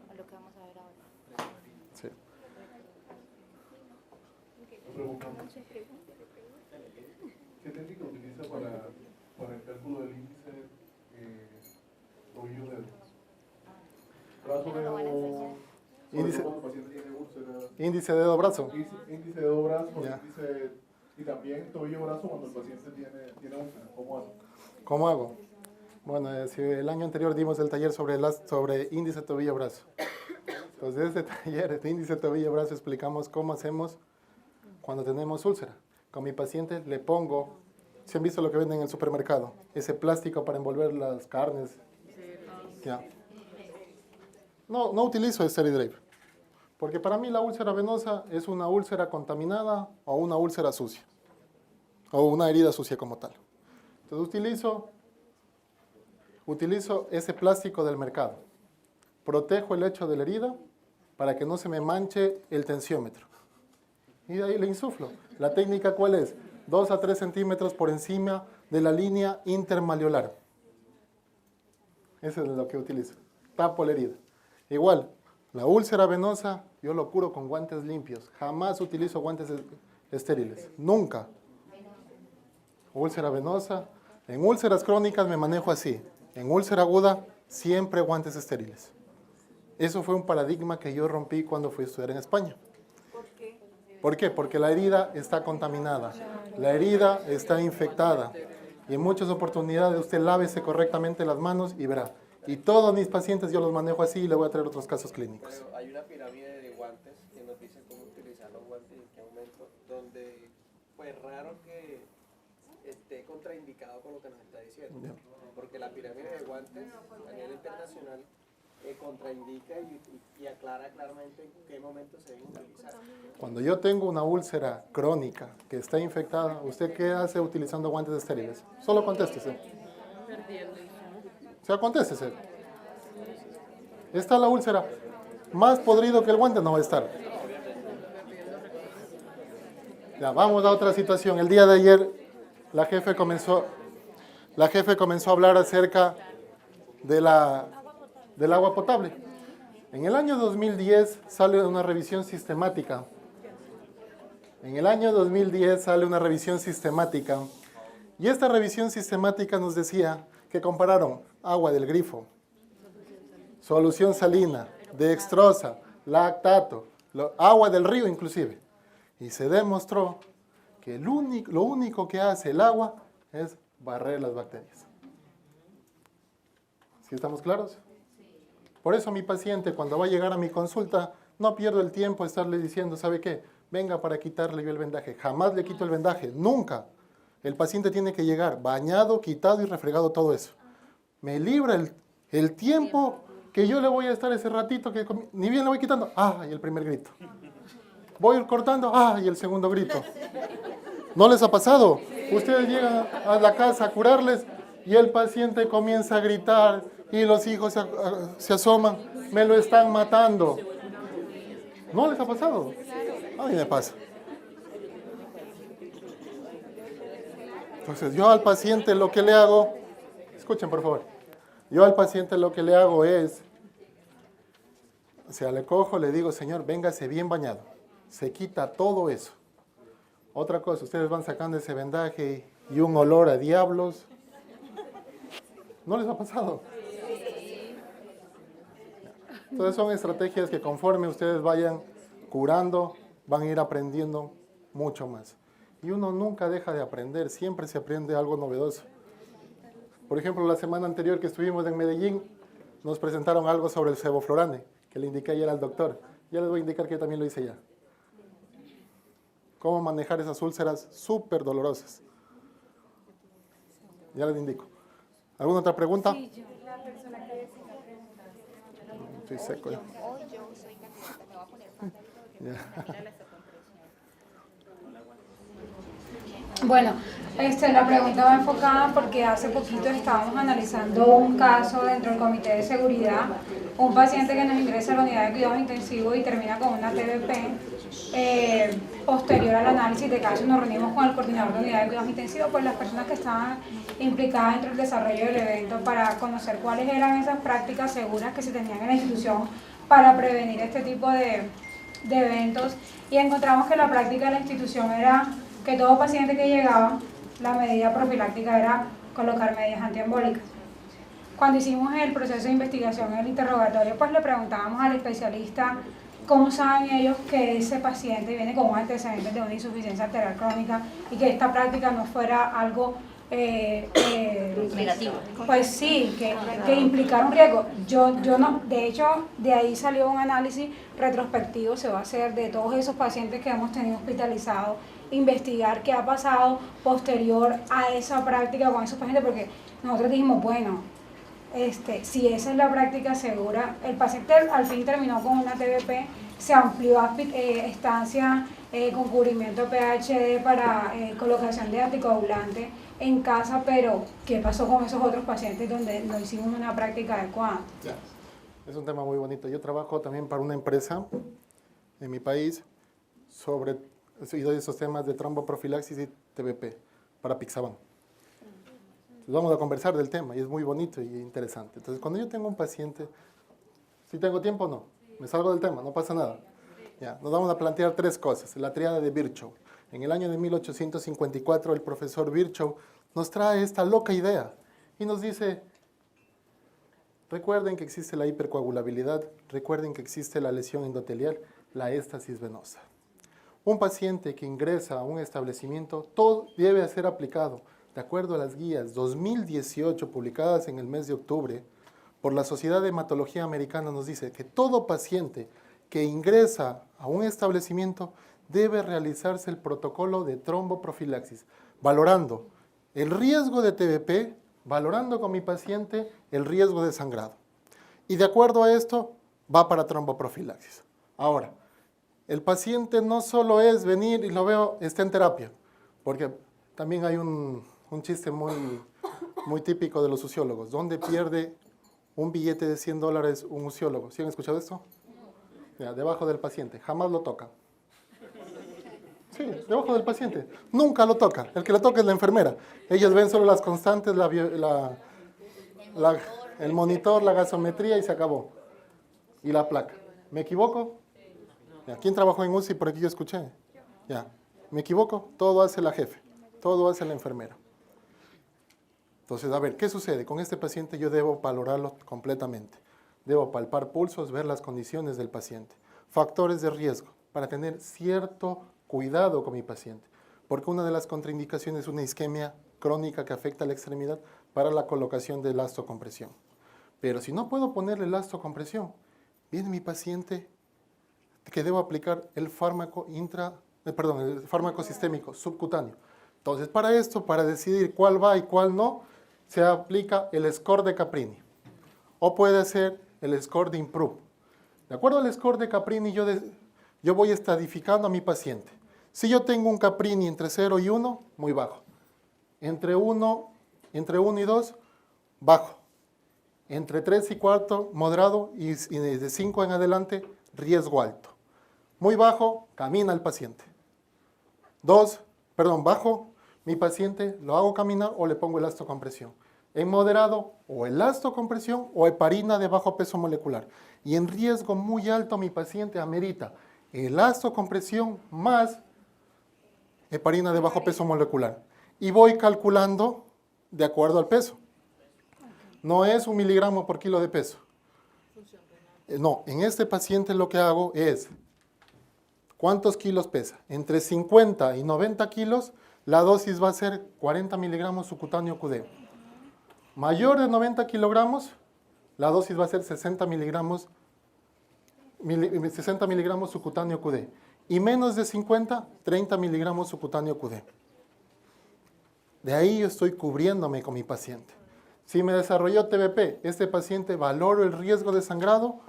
a lo que vamos a ver ahora. Sí. ¿Qué técnica utiliza para el cálculo del índice tobillo-dedo? Brazo No lo van a dedo, enseñar. Índice- cuando el paciente tiene úlceras. Índice dedo-brazo. Índice dedo-brazo, Ya. índice, y también tobillo-brazo cuando el paciente tiene úlceras. ¿Cómo hace? ¿Cómo hago? Bueno, si el año anterior dimos el taller sobre índice tobillo-brazo. Entonces, este taller de índice tobillo-brazo explicamos cómo hacemos cuando tenemos úlcera. Con mi paciente le pongo, ¿se han visto lo que venden en el supermercado? Ese plástico para envolver las carnes. Ya. No utilizo el Steri-Drape, porque para mí la úlcera venosa es una úlcera contaminada o una úlcera sucia, o una herida sucia como tal. Entonces utilizo ese plástico del mercado. Protejo el lecho de la herida para que no se me manche el tensiómetro. Y de ahí le insuflo. ¿La técnica cuál es? 2 a 3 centímetros por encima de la línea intermalleolar. Eso es lo que utilizo. Tapo la herida. Igual, la úlcera venosa yo lo curo con guantes limpios. Jamás utilizo guantes estériles. Nunca. Úlcera venosa. En úlceras crónicas me manejo así. En úlcera aguda, siempre guantes estériles. Eso fue un paradigma que yo rompí cuando fui a estudiar en España. ¿Por qué? ¿Por qué? Porque la herida está contaminada. La herida está infectada. Y en muchas oportunidades usted lávese correctamente las manos y verá. Y todos mis pacientes yo los manejo así y le voy a traer otros casos clínicos. Pero hay una pirámide de guantes que nos dice cómo utilizar los guantes y en qué momento, donde pues raro que esté contraindicado con lo que nos está diciendo. Ya. Porque la pirámide de guantes a nivel internacional contraindica y aclara claramente en qué momento se deben utilizar. Cuando yo tengo una úlcera crónica que está infectada, ¿usted qué hace utilizando guantes estériles? Solo contéstese. O sea, contéstese. Está la úlcera. Más podrido que el guante no va a estar. Ya, vamos a otra situación. El día de ayer la jefe comenzó a hablar acerca del agua potable. En el año 2010 sale una revisión sistemática. Y esta revisión sistemática nos decía que compararon agua del grifo, solución salina, dextrosa, lactato, agua del río inclusive. Y se demostró que lo único que hace el agua es barrer las bacterias. ¿Sí estamos claros? Por eso mi paciente cuando va a llegar a mi consulta no pierdo el tiempo de estarle diciendo, ¿sabe qué? Venga para quitarle yo el vendaje. Jamás le quito el vendaje, nunca. El paciente tiene que llegar bañado, quitado y refregado todo eso. Me libra el tiempo que yo le voy a estar ese ratito que ni bien le voy quitando. ¡Ah! Y el primer grito. Voy cortando. ¡Ah! Y el segundo grito. ¿No les ha pasado? Ustedes llegan a la casa a curarles y el paciente comienza a gritar y los hijos se asoman. Me lo están matando. ¿No les ha pasado? A mí me pasa. Entonces, yo al paciente lo que le hago, escuchen por favor, yo al paciente lo que le hago es, o sea, le cojo, le digo, señor, véngase bien bañado, se quita todo eso. Otra cosa, ustedes van sacando ese vendaje y un olor a diablos. ¿No les ha pasado? Entonces son estrategias que conforme ustedes vayan curando, van a ir aprendiendo mucho más. Y uno nunca deja de aprender, siempre se aprende algo novedoso. Por ejemplo, la semana anterior que estuvimos en Medellín, nos presentaron algo sobre el sevoflurane, que le indiqué ayer al doctor. Ya les voy a indicar que yo también lo hice ya. Cómo manejar esas úlceras súper dolorosas. Ya les indico. ¿Alguna otra pregunta? Sí, yo. La persona que decía Estoy seco. yo soy candidata, me voy a poner pantalito porque Ya. mira la compresión. Bueno, la pregunta va enfocada porque hace poquito estábamos analizando un caso dentro del Comité de Seguridad, un paciente que nos ingresa a la unidad de cuidados intensivos y termina con una TBP. Posterior al análisis de caso nos reunimos con el coordinador de unidad de cuidados intensivos, pues las personas que estaban implicadas dentro del desarrollo del evento para conocer cuáles eran esas prácticas seguras que se tenían en la institución para prevenir este tipo de eventos, y encontramos que la práctica de la institución era que todo paciente que llegaba, la medida profiláctica era colocar medidas antiembólicas. Cuando hicimos el proceso de investigación, el interrogatorio, pues le preguntábamos al especialista cómo saben ellos que ese paciente viene con un antecedente de una insuficiencia arterial crónica y que esta práctica no fuera algo Negativo. Pues sí, que implicar un riesgo. Yo no, de hecho, de ahí salió un análisis retrospectivo, se va a hacer de todos esos pacientes que hemos tenido hospitalizados, investigar qué ha pasado posterior a esa práctica con esos pacientes, porque nosotros dijimos, bueno, si esa es la práctica segura, el paciente al fin terminó con una TBP, se amplió estancia con cubrimiento PHD para colocación de anticoagulante en casa, pero ¿qué pasó con esos otros pacientes donde no hicimos una práctica adecuada? Ya. Es un tema muy bonito. Yo trabajo también para una empresa en mi país y doy esos temas de tromboprofilaxis y TBP para Pixaban. Entonces vamos a conversar del tema y es muy bonito y interesante. Entonces cuando yo tengo un paciente, si tengo tiempo o no, me salgo del tema, no pasa nada. Ya, nos vamos a plantear tres cosas. La tríada de Virchow. En el año de 1854 el profesor Virchow nos trae esta loca idea y nos dice: recuerden que existe la hipercoagulabilidad, recuerden que existe la lesión endotelial, la éstasis venosa. Un paciente que ingresa a un establecimiento, todo debe ser aplicado de acuerdo a las guías 2018 publicadas en el mes de octubre por la Sociedad de Hematología Americana. Nos dice que todo paciente que ingresa a un establecimiento debe realizarse el protocolo de tromboprofilaxis, valorando el riesgo de TBP, valorando con mi paciente el riesgo de sangrado. Y de acuerdo a esto, va para tromboprofilaxis. Ahora, el paciente no solo es venir y lo veo, está en terapia, porque también hay un chiste muy típico de los usiólogos. ¿Dónde pierde un billete de $100 un usiólogo? ¿Sí han escuchado esto? Ya, debajo del paciente, jamás lo toca. Sí, debajo del paciente, nunca lo toca. El que lo toca es la enfermera. Ellos ven solo las constantes, el monitor, la gasometría y se acabó. Y la placa. ¿Me equivoco? Ya, ¿quién trabajó en UCI? Por aquí yo escuché. Ya, ¿me equivoco? Todo hace la jefe, todo hace la enfermera. Entonces, a ver, ¿qué sucede? Con este paciente yo debo valorarlo completamente. Debo palpar pulsos, ver las condiciones del paciente. Factores de riesgo para tener cierto cuidado con mi paciente. Porque una de las contraindicaciones es una isquemia crónica que afecta a la extremidad para la colocación de elastocompresión. Pero si no puedo ponerle elastocompresión, viene mi paciente que debo aplicar el fármaco el fármaco sistémico subcutáneo. Entonces, para esto, para decidir cuál va y cuál no, se aplica el score de Caprini. O puede ser el score de Improve. De acuerdo al score de Caprini, yo voy estadificando a mi paciente. Si yo tengo un Caprini entre 0 y 1, muy bajo. Entre 1 y 2, bajo. Entre 3 y 4, moderado. Y de 5 en adelante, riesgo alto. Muy bajo, camina el paciente. Bajo, mi paciente lo hago caminar o le pongo elastocompresión. En moderado, o elastocompresión o heparina de bajo peso molecular. Y en riesgo muy alto, mi paciente amerita elastocompresión más heparina de bajo peso molecular. Y voy calculando de acuerdo al peso. No es 1 miligramo por kilo de peso. No, en este paciente lo que hago es, ¿cuántos kilos pesa? Entre 50 y 90 kilos, la dosis va a ser 40 miligramos subcutáneo QD. Mayor de 90 kilogramos, la dosis va a ser 60 miligramos subcutáneo QD. Y menos de 50, 30 miligramos subcutáneo QD. De ahí yo estoy cubriéndome con mi paciente. Si me desarrolló TBP, este paciente valoro el riesgo de sangrado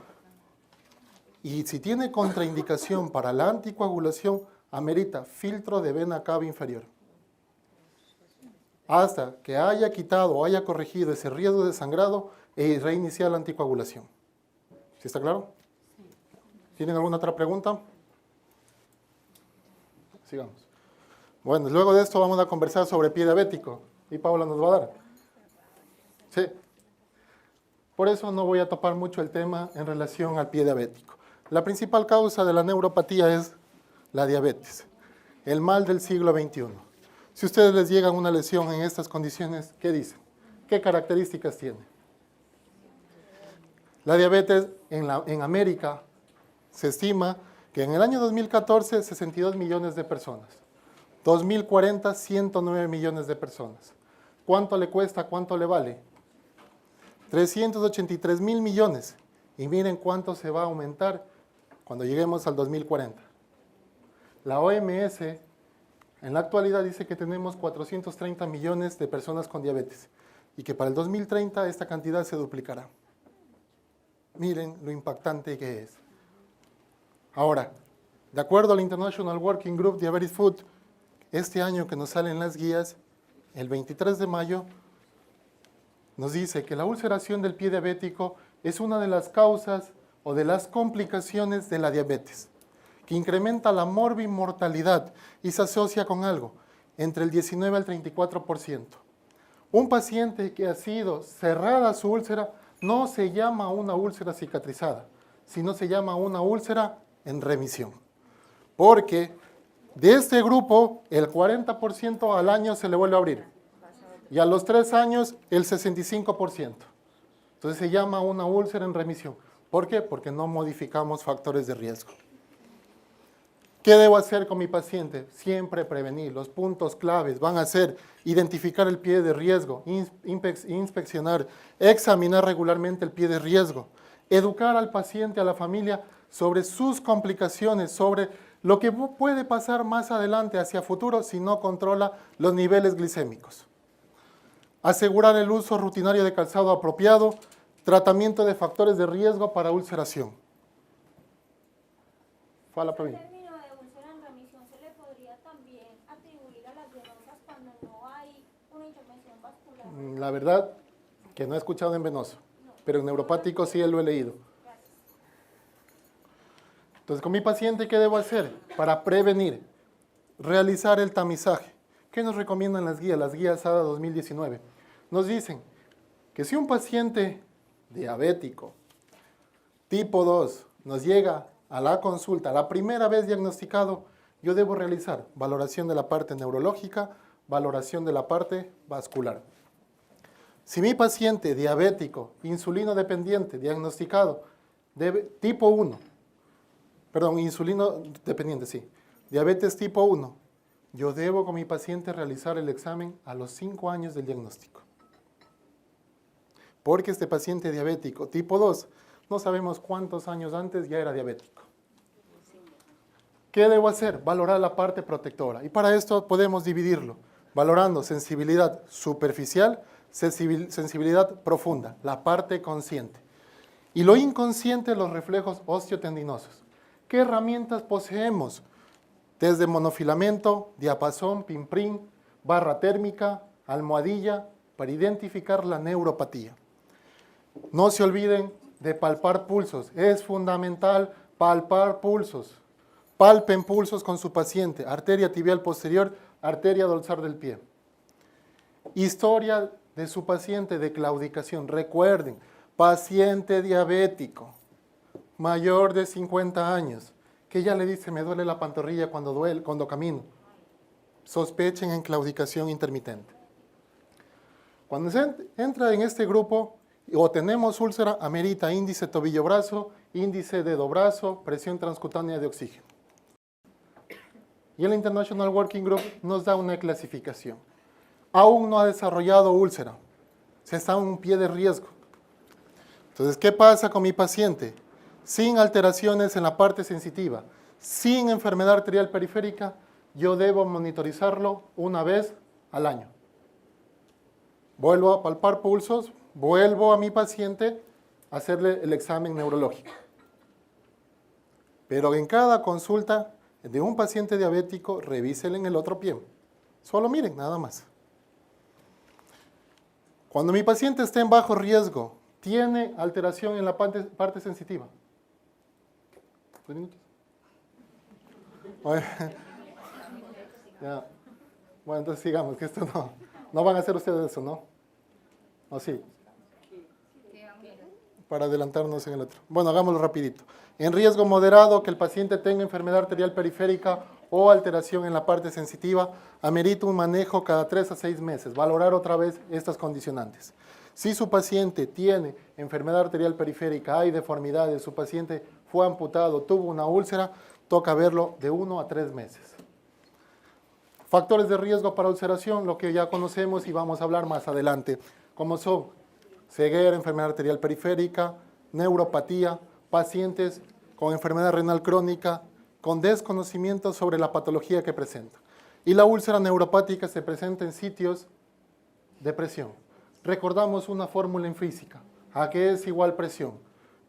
y si tiene contraindicación para la anticoagulación, amerita filtro de vena cava inferior. Hasta que haya quitado o haya corregido ese riesgo de sangrado e reiniciar la anticoagulación. ¿Sí está claro? ¿Tienen alguna otra pregunta? Sigamos. Bueno, luego de esto vamos a conversar sobre pie diabético. Y Paula nos va a dar. Sí. Por eso no voy a topar mucho el tema en relación al pie diabético. La principal causa de la neuropatía es la diabetes, el mal del siglo XXI. Si ustedes les llegan una lesión en estas condiciones, ¿qué dicen? ¿Qué características tiene? La diabetes en América se estima que en el año 2014, 62 millones de personas. 2040, 109 millones de personas. ¿cuánto le cuesta? ¿Cuánto le vale? 383.000 millones. Y miren cuánto se va a aumentar cuando lleguemos al 2040. La OMS en la actualidad dice que tenemos 430 millones de personas con diabetes y que para el 2030 esta cantidad se duplicará. Miren lo impactante que es. Ahora, de acuerdo al International Working Group Diabetes Food, este año que nos salen las guías, el 23 de mayo, nos dice que la ulceración del pie diabético es una de las causas o de las complicaciones de la diabetes, que incrementa la morbimortalidad y se asocia con algo, entre el 19 al 34%. Un paciente que ha sido cerrada su úlcera no se llama una úlcera cicatrizada, sino se llama una úlcera en remisión. Porque de este grupo, el 40% al año se le vuelve a abrir. Y a los 3 años, el 65%. Entonces se llama una úlcera en remisión. ¿Por qué? Porque no modificamos factores de riesgo. ¿Qué debo hacer con mi paciente? Siempre prevenir. Los puntos claves van a ser identificar el pie de riesgo, inspeccionar, examinar regularmente el pie de riesgo, educar al paciente, a la familia, sobre sus complicaciones, sobre lo que puede pasar más adelante hacia futuro si no controla los niveles glicémicos. Asegurar el uso rutinario de calzado apropiado, tratamiento de factores de riesgo para ulceración. Fala, Pravin. El término de úlcera en remisión se le podría también atribuir a las venosas cuando no hay una intervención vascular. La verdad que no he escuchado en venoso, pero en neuropático sí lo he leído. Entonces, con mi paciente, ¿qué debo hacer? Para prevenir, realizar el tamizaje. ¿Qué nos recomiendan las guías SADA 2019? Nos dicen que si un paciente diabético tipo 2 nos llega a la consulta, la primera vez diagnosticado, yo debo realizar valoración de la parte neurológica, valoración de la parte vascular. Si mi paciente diabético, insulino dependiente, diagnosticado, tipo 1, insulino dependiente, sí, diabetes tipo 1, yo debo con mi paciente realizar el examen a los 5 años del diagnóstico. Porque este paciente diabético tipo 2, no sabemos cuántos años antes ya era diabético. ¿Qué debo hacer? Valorar la parte protectora. Y para esto podemos dividirlo, valorando sensibilidad superficial, sensibilidad profunda, la parte consciente. Y lo inconsciente, los reflejos osteotendinosos. ¿Qué herramientas poseemos? Desde monofilamento, diapasón, pinprín, barra térmica, almohadilla, para identificar la neuropatía. No se olviden de palpar pulsos. Es fundamental palpar pulsos. Palpen pulsos con su paciente. Arteria tibial posterior, arteria dorsal del pie. Historia de su paciente de claudicación. Recuerden, paciente diabético, mayor de 50 años, que ya le dice, me duele la pantorrilla cuando camino. Sospechen en claudicación intermitente. Cuando se entra en este grupo o tenemos úlcera, amerita índice tobillo-brazo, índice dedo-brazo, presión transcutánea de oxígeno. Y el International Working Group nos da una clasificación. Aún no ha desarrollado úlcera, se está en un pie de riesgo. Entonces, ¿qué pasa con mi paciente? Sin alteraciones en la parte sensitiva, sin enfermedad arterial periférica, yo debo monitorizarlo una vez al año. Vuelvo a palpar pulsos, vuelvo a mi paciente a hacerle el examen neurológico. Pero en cada consulta de un paciente diabético, revísele en el otro pie. Solo miren, nada más. Cuando mi paciente esté en bajo riesgo, tiene alteración en la parte sensitiva. 2 minutos. Ya. Bueno, entonces sigamos, que esto no van a hacer ustedes eso, ¿no? ¿O sí? Para adelantarnos en el otro. Bueno, hagámoslo rapidito. En riesgo moderado, que el paciente tenga enfermedad arterial periférica o alteración en la parte sensitiva, amerita un manejo cada 3 a 6 meses. Valorar otra vez estas condicionantes. Si su paciente tiene enfermedad arterial periférica, hay deformidades, su paciente fue amputado, tuvo una úlcera, toca verlo de 1 a 3 meses. Factores de riesgo para ulceración, lo que ya conocemos y vamos a hablar más adelante, como son ceguera, enfermedad arterial periférica, neuropatía, pacientes con enfermedad renal crónica, con desconocimiento sobre la patología que presenta. Y la úlcera neuropática se presenta en sitios de presión. Recordamos una fórmula en física. ¿A qué es igual presión?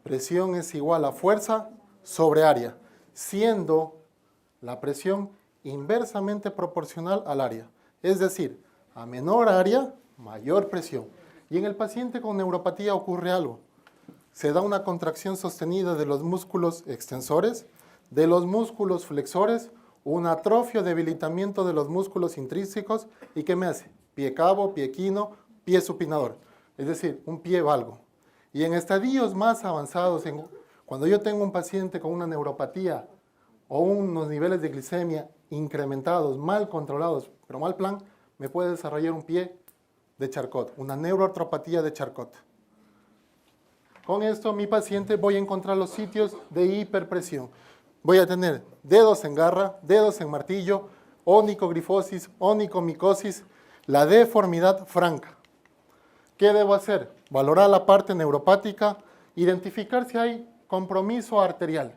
Presión es igual a fuerza sobre área, siendo la presión inversamente proporcional al área. Es decir, a menor área, mayor presión. Y en el paciente con neuropatía ocurre algo. Se da una contracción sostenida de los músculos extensores, de los músculos flexores, un atrofio, debilitamiento de los músculos intrínsecos. ¿Y qué me hace? Pie cabo, pie equino, pie supinador. Es decir, un pie valgo. Y en estadios más avanzados, cuando yo tengo un paciente con una neuropatía o unos niveles de glicemia incrementados, mal controlados, pero mal plan, me puede desarrollar un pie de Charcot, una neuroartropatía de Charcot. Con esto, mi paciente voy a encontrar los sitios de hiperpresión. Voy a tener dedos en garra, dedos en martillo, onicogrifosis, onicomicosis, la deformidad franca. ¿Qué debo hacer? Valorar la parte neuropática, identificar si hay compromiso arterial,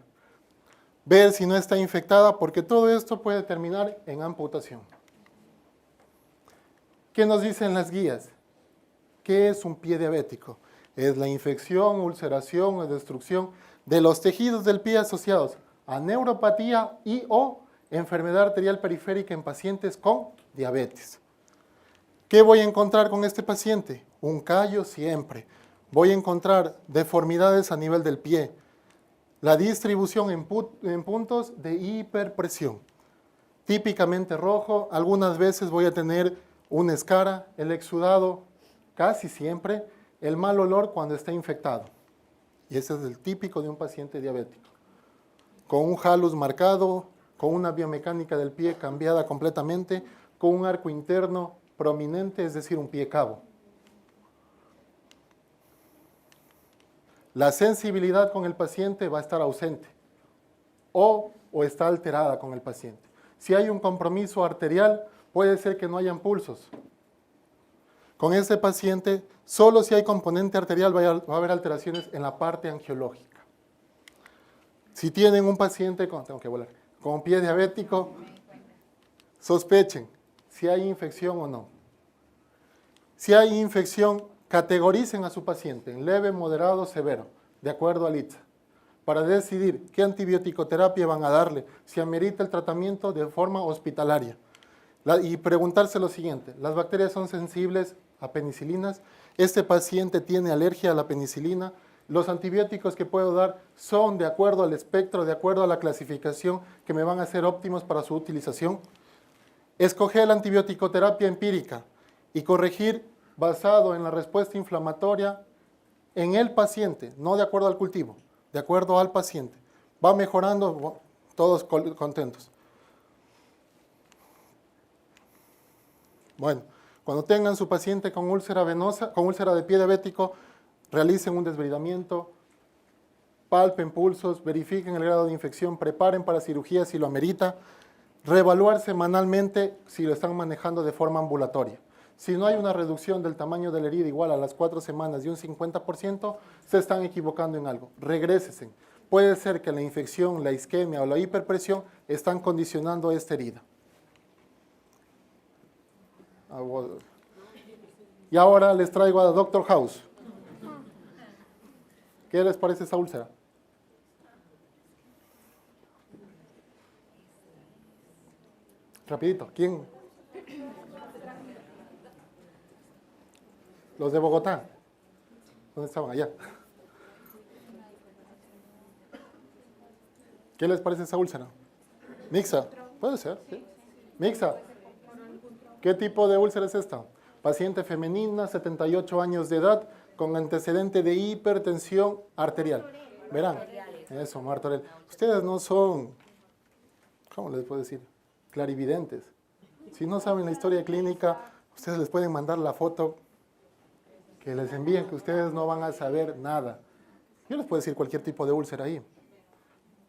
ver si no está infectada, porque todo esto puede terminar en amputación. ¿Qué nos dicen las guías? ¿Qué es un pie diabético? Es la infección, ulceración o destrucción de los tejidos del pie asociados a neuropatía y o enfermedad arterial periférica en pacientes con diabetes. ¿Qué voy a encontrar con este paciente? Un callo siempre. Voy a encontrar deformidades a nivel del pie. La distribución en puntos de hiperpresión. Típicamente rojo, algunas veces voy a tener una escara, el exudado casi siempre, el mal olor cuando está infectado. Y ese es el típico de un paciente diabético. Con un halus marcado, con una biomecánica del pie cambiada completamente, con un arco interno prominente, es decir, un pie cabo. La sensibilidad con el paciente va a estar ausente o está alterada con el paciente. Si hay un compromiso arterial, puede ser que no hayan pulsos. Con este paciente, solo si hay componente arterial va a haber alteraciones en la parte angiológica. Si tienen un paciente con pie diabético, sospechen si hay infección o no. Si hay infección, categoricen a su paciente en leve, moderado, severo, de acuerdo al ITSA, para decidir qué antibiótico-terapia van a darle, si amerita el tratamiento de forma hospitalaria. Y preguntarse lo siguiente: ¿las bacterias son sensibles a penicilinas? ¿Este paciente tiene alergia a la penicilina? ¿Los antibióticos que puedo dar son de acuerdo al espectro, de acuerdo a la clasificación que me van a ser óptimos para su utilización? Escoger la antibiótico-terapia empírica y corregir basado en la respuesta inflamatoria en el paciente, no de acuerdo al cultivo, de acuerdo al paciente. Va mejorando, todos contentos. Bueno, cuando tengan su paciente con úlcera venosa, con úlcera de pie diabético, realicen un desbridamiento, palpen pulsos, verifiquen el grado de infección, preparen para cirugía si lo amerita, reevaluar semanalmente si lo están manejando de forma ambulatoria. Si no hay una reducción del tamaño de la herida igual a las 4 semanas de un 50%, se están equivocando en algo. Regrésesen. Puede ser que la infección, la isquemia o la hiperpresión están condicionando esta herida. Y ahora les traigo a Dr. House. ¿Qué les parece esa úlcera? Rapidito, ¿quién? Los de Bogotá. ¿Dónde estaban? Allá. ¿Qué les parece esa úlcera? Mixa. Puede ser, sí. Mixa. ¿Qué tipo de úlcera es esta? Paciente femenina, 78 años de edad, con antecedente de hipertensión arterial. Verán. Eso, Marta Aurel. Ustedes no son, ¿cómo les puedo decir? Clarividentes. Si no saben la historia clínica, ustedes les pueden mandar la foto que les envíen, que ustedes no van a saber nada. Yo les puedo decir cualquier tipo de úlcera ahí.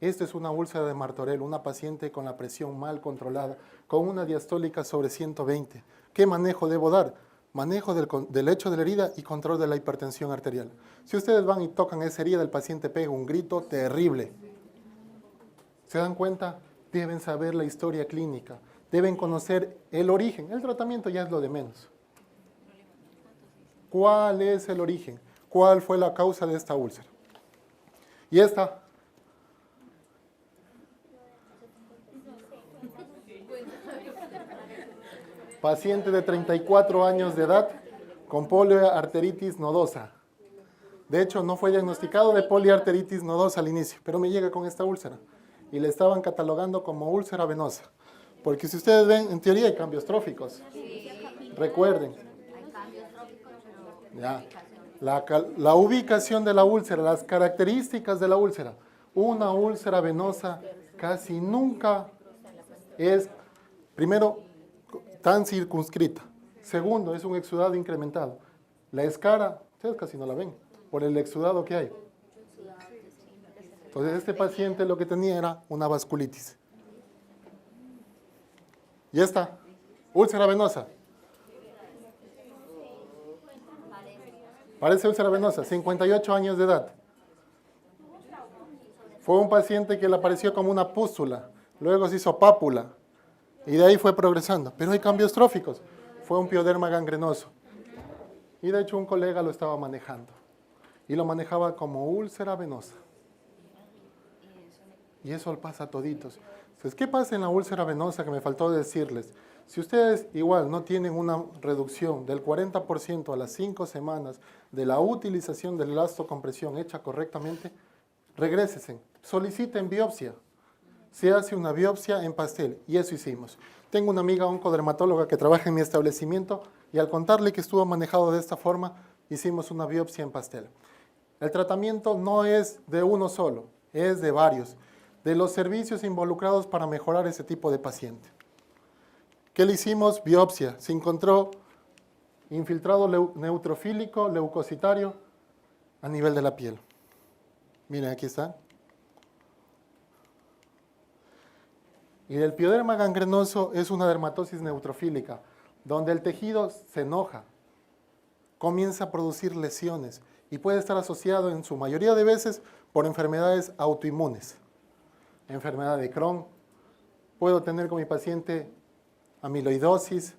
Esta es una úlcera de Martorell, una paciente con la presión mal controlada, con una diastólica sobre 120. ¿Qué manejo debo dar? Manejo del hecho de la herida y control de la hipertensión arterial. Si ustedes van y tocan esa herida, el paciente pega un grito terrible. ¿Se dan cuenta? Deben saber la historia clínica, deben conocer el origen. El tratamiento ya es lo de menos. ¿Cuál es el origen? ¿Cuál fue la causa de esta úlcera? Y esta. Paciente de 34 años de edad con poliarteritis nodosa. De hecho, no fue diagnosticado de poliarteritis nodosa al inicio, pero me llega con esta úlcera. Y le estaban catalogando como úlcera venosa. Porque si ustedes ven, en teoría hay cambios tróficos. Recuerden. Ya. La ubicación de la úlcera, las características de la úlcera. Una úlcera venosa casi nunca es, primero, tan circunscrita. Segundo, es un exudado incrementado. La escara, ustedes casi no la ven, por el exudado que hay. Entonces, este paciente lo que tenía era una vasculitis. Y esta, úlcera venosa. Parece úlcera venosa, 58 años de edad. Fue un paciente que le apareció como una pústula, luego se hizo pápula, y de ahí fue progresando. Pero hay cambios tróficos. Fue un pioderma gangrenoso. Y de hecho un colega lo estaba manejando. Y lo manejaba como úlcera venosa. Y eso pasa a toditos. Entonces, ¿qué pasa en la úlcera venosa que me faltó decirles? Si ustedes igual no tienen una reducción del 40% a las 5 semanas de la utilización del elastocompresión hecha correctamente, regresen, soliciten biopsia. Se hace una biopsia en pastel y eso hicimos. Tengo una amiga oncodermatóloga que trabaja en mi establecimiento y al contarle que estuvo manejado de esta forma, hicimos una biopsia en pastel. El tratamiento no es de uno solo, es de varios, de los servicios involucrados para mejorar ese tipo de paciente. ¿Qué le hicimos? Biopsia. Se encontró infiltrado neutrofílico, leucocitario a nivel de la piel. Miren, aquí está. Y el pioderma gangrenoso es una dermatosis neutrofílica, donde el tejido se enoja, comienza a producir lesiones y puede estar asociado en su mayoría de veces por enfermedades autoinmunes. Enfermedad de Crohn, puedo tener con mi paciente amiloidosis,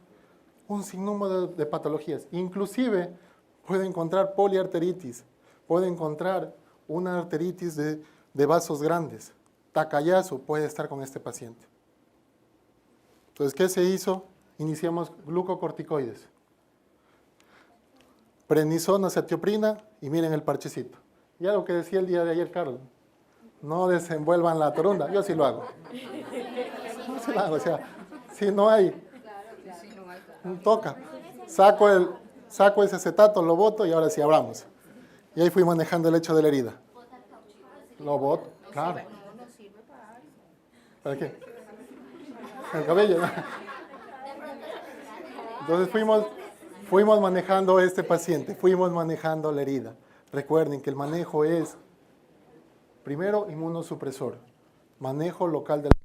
un sinnúmero de patologías. Inclusive puedo encontrar poliarteritis, puedo encontrar una arteritis de vasos grandes. Takayasu puede estar con este paciente. Entonces, ¿qué se hizo? Iniciamos glucocorticoides. Prednisona, cetioprina y miren el parchecito. Ya lo que decía el día de ayer, Carlos. No desenvuelvan la torunda. Yo sí lo hago. Yo sí lo hago. O sea, si no hay, toca. Saco ese acetato, lo boto y ahora sí abramos. Y ahí fui manejando el hecho de la herida. Lo boto, claro. ¿Para qué? El cabello, ¿no? Entonces fuimos manejando este paciente, fuimos manejando la herida. Recuerden que el manejo es, primero, inmunosupresor, manejo local de la...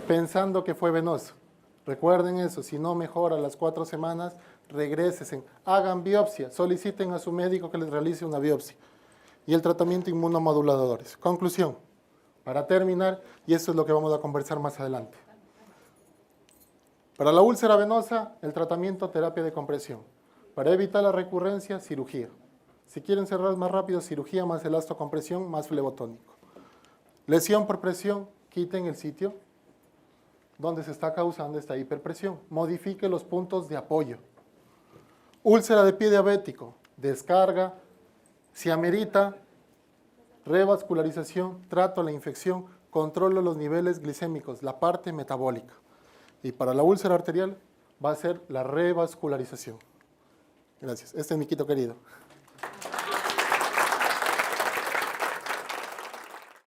pensando que fue venoso. Recuerden eso, si no mejora a las 4 semanas, regresen, hagan biopsia, soliciten a su médico que les realice una biopsia. Y el tratamiento inmunomoduladores. Conclusión, para terminar, y esto es lo que vamos a conversar más adelante. Para la úlcera venosa, el tratamiento terapia de compresión. Para evitar la recurrencia, cirugía. Si quieren cerrar más rápido, cirugía más elastocompresión más flebotónico. Lesión por presión, quiten el sitio. donde se está causando esta hiperpresión. Modifique los puntos de apoyo. Úlcera de pie diabético, descarga, si amerita, revascularización, trato a la infección, controlo los niveles glicémicos, la parte metabólica. Y para la úlcera arterial va a ser la revascularización. Gracias. Este es mi Quito querido.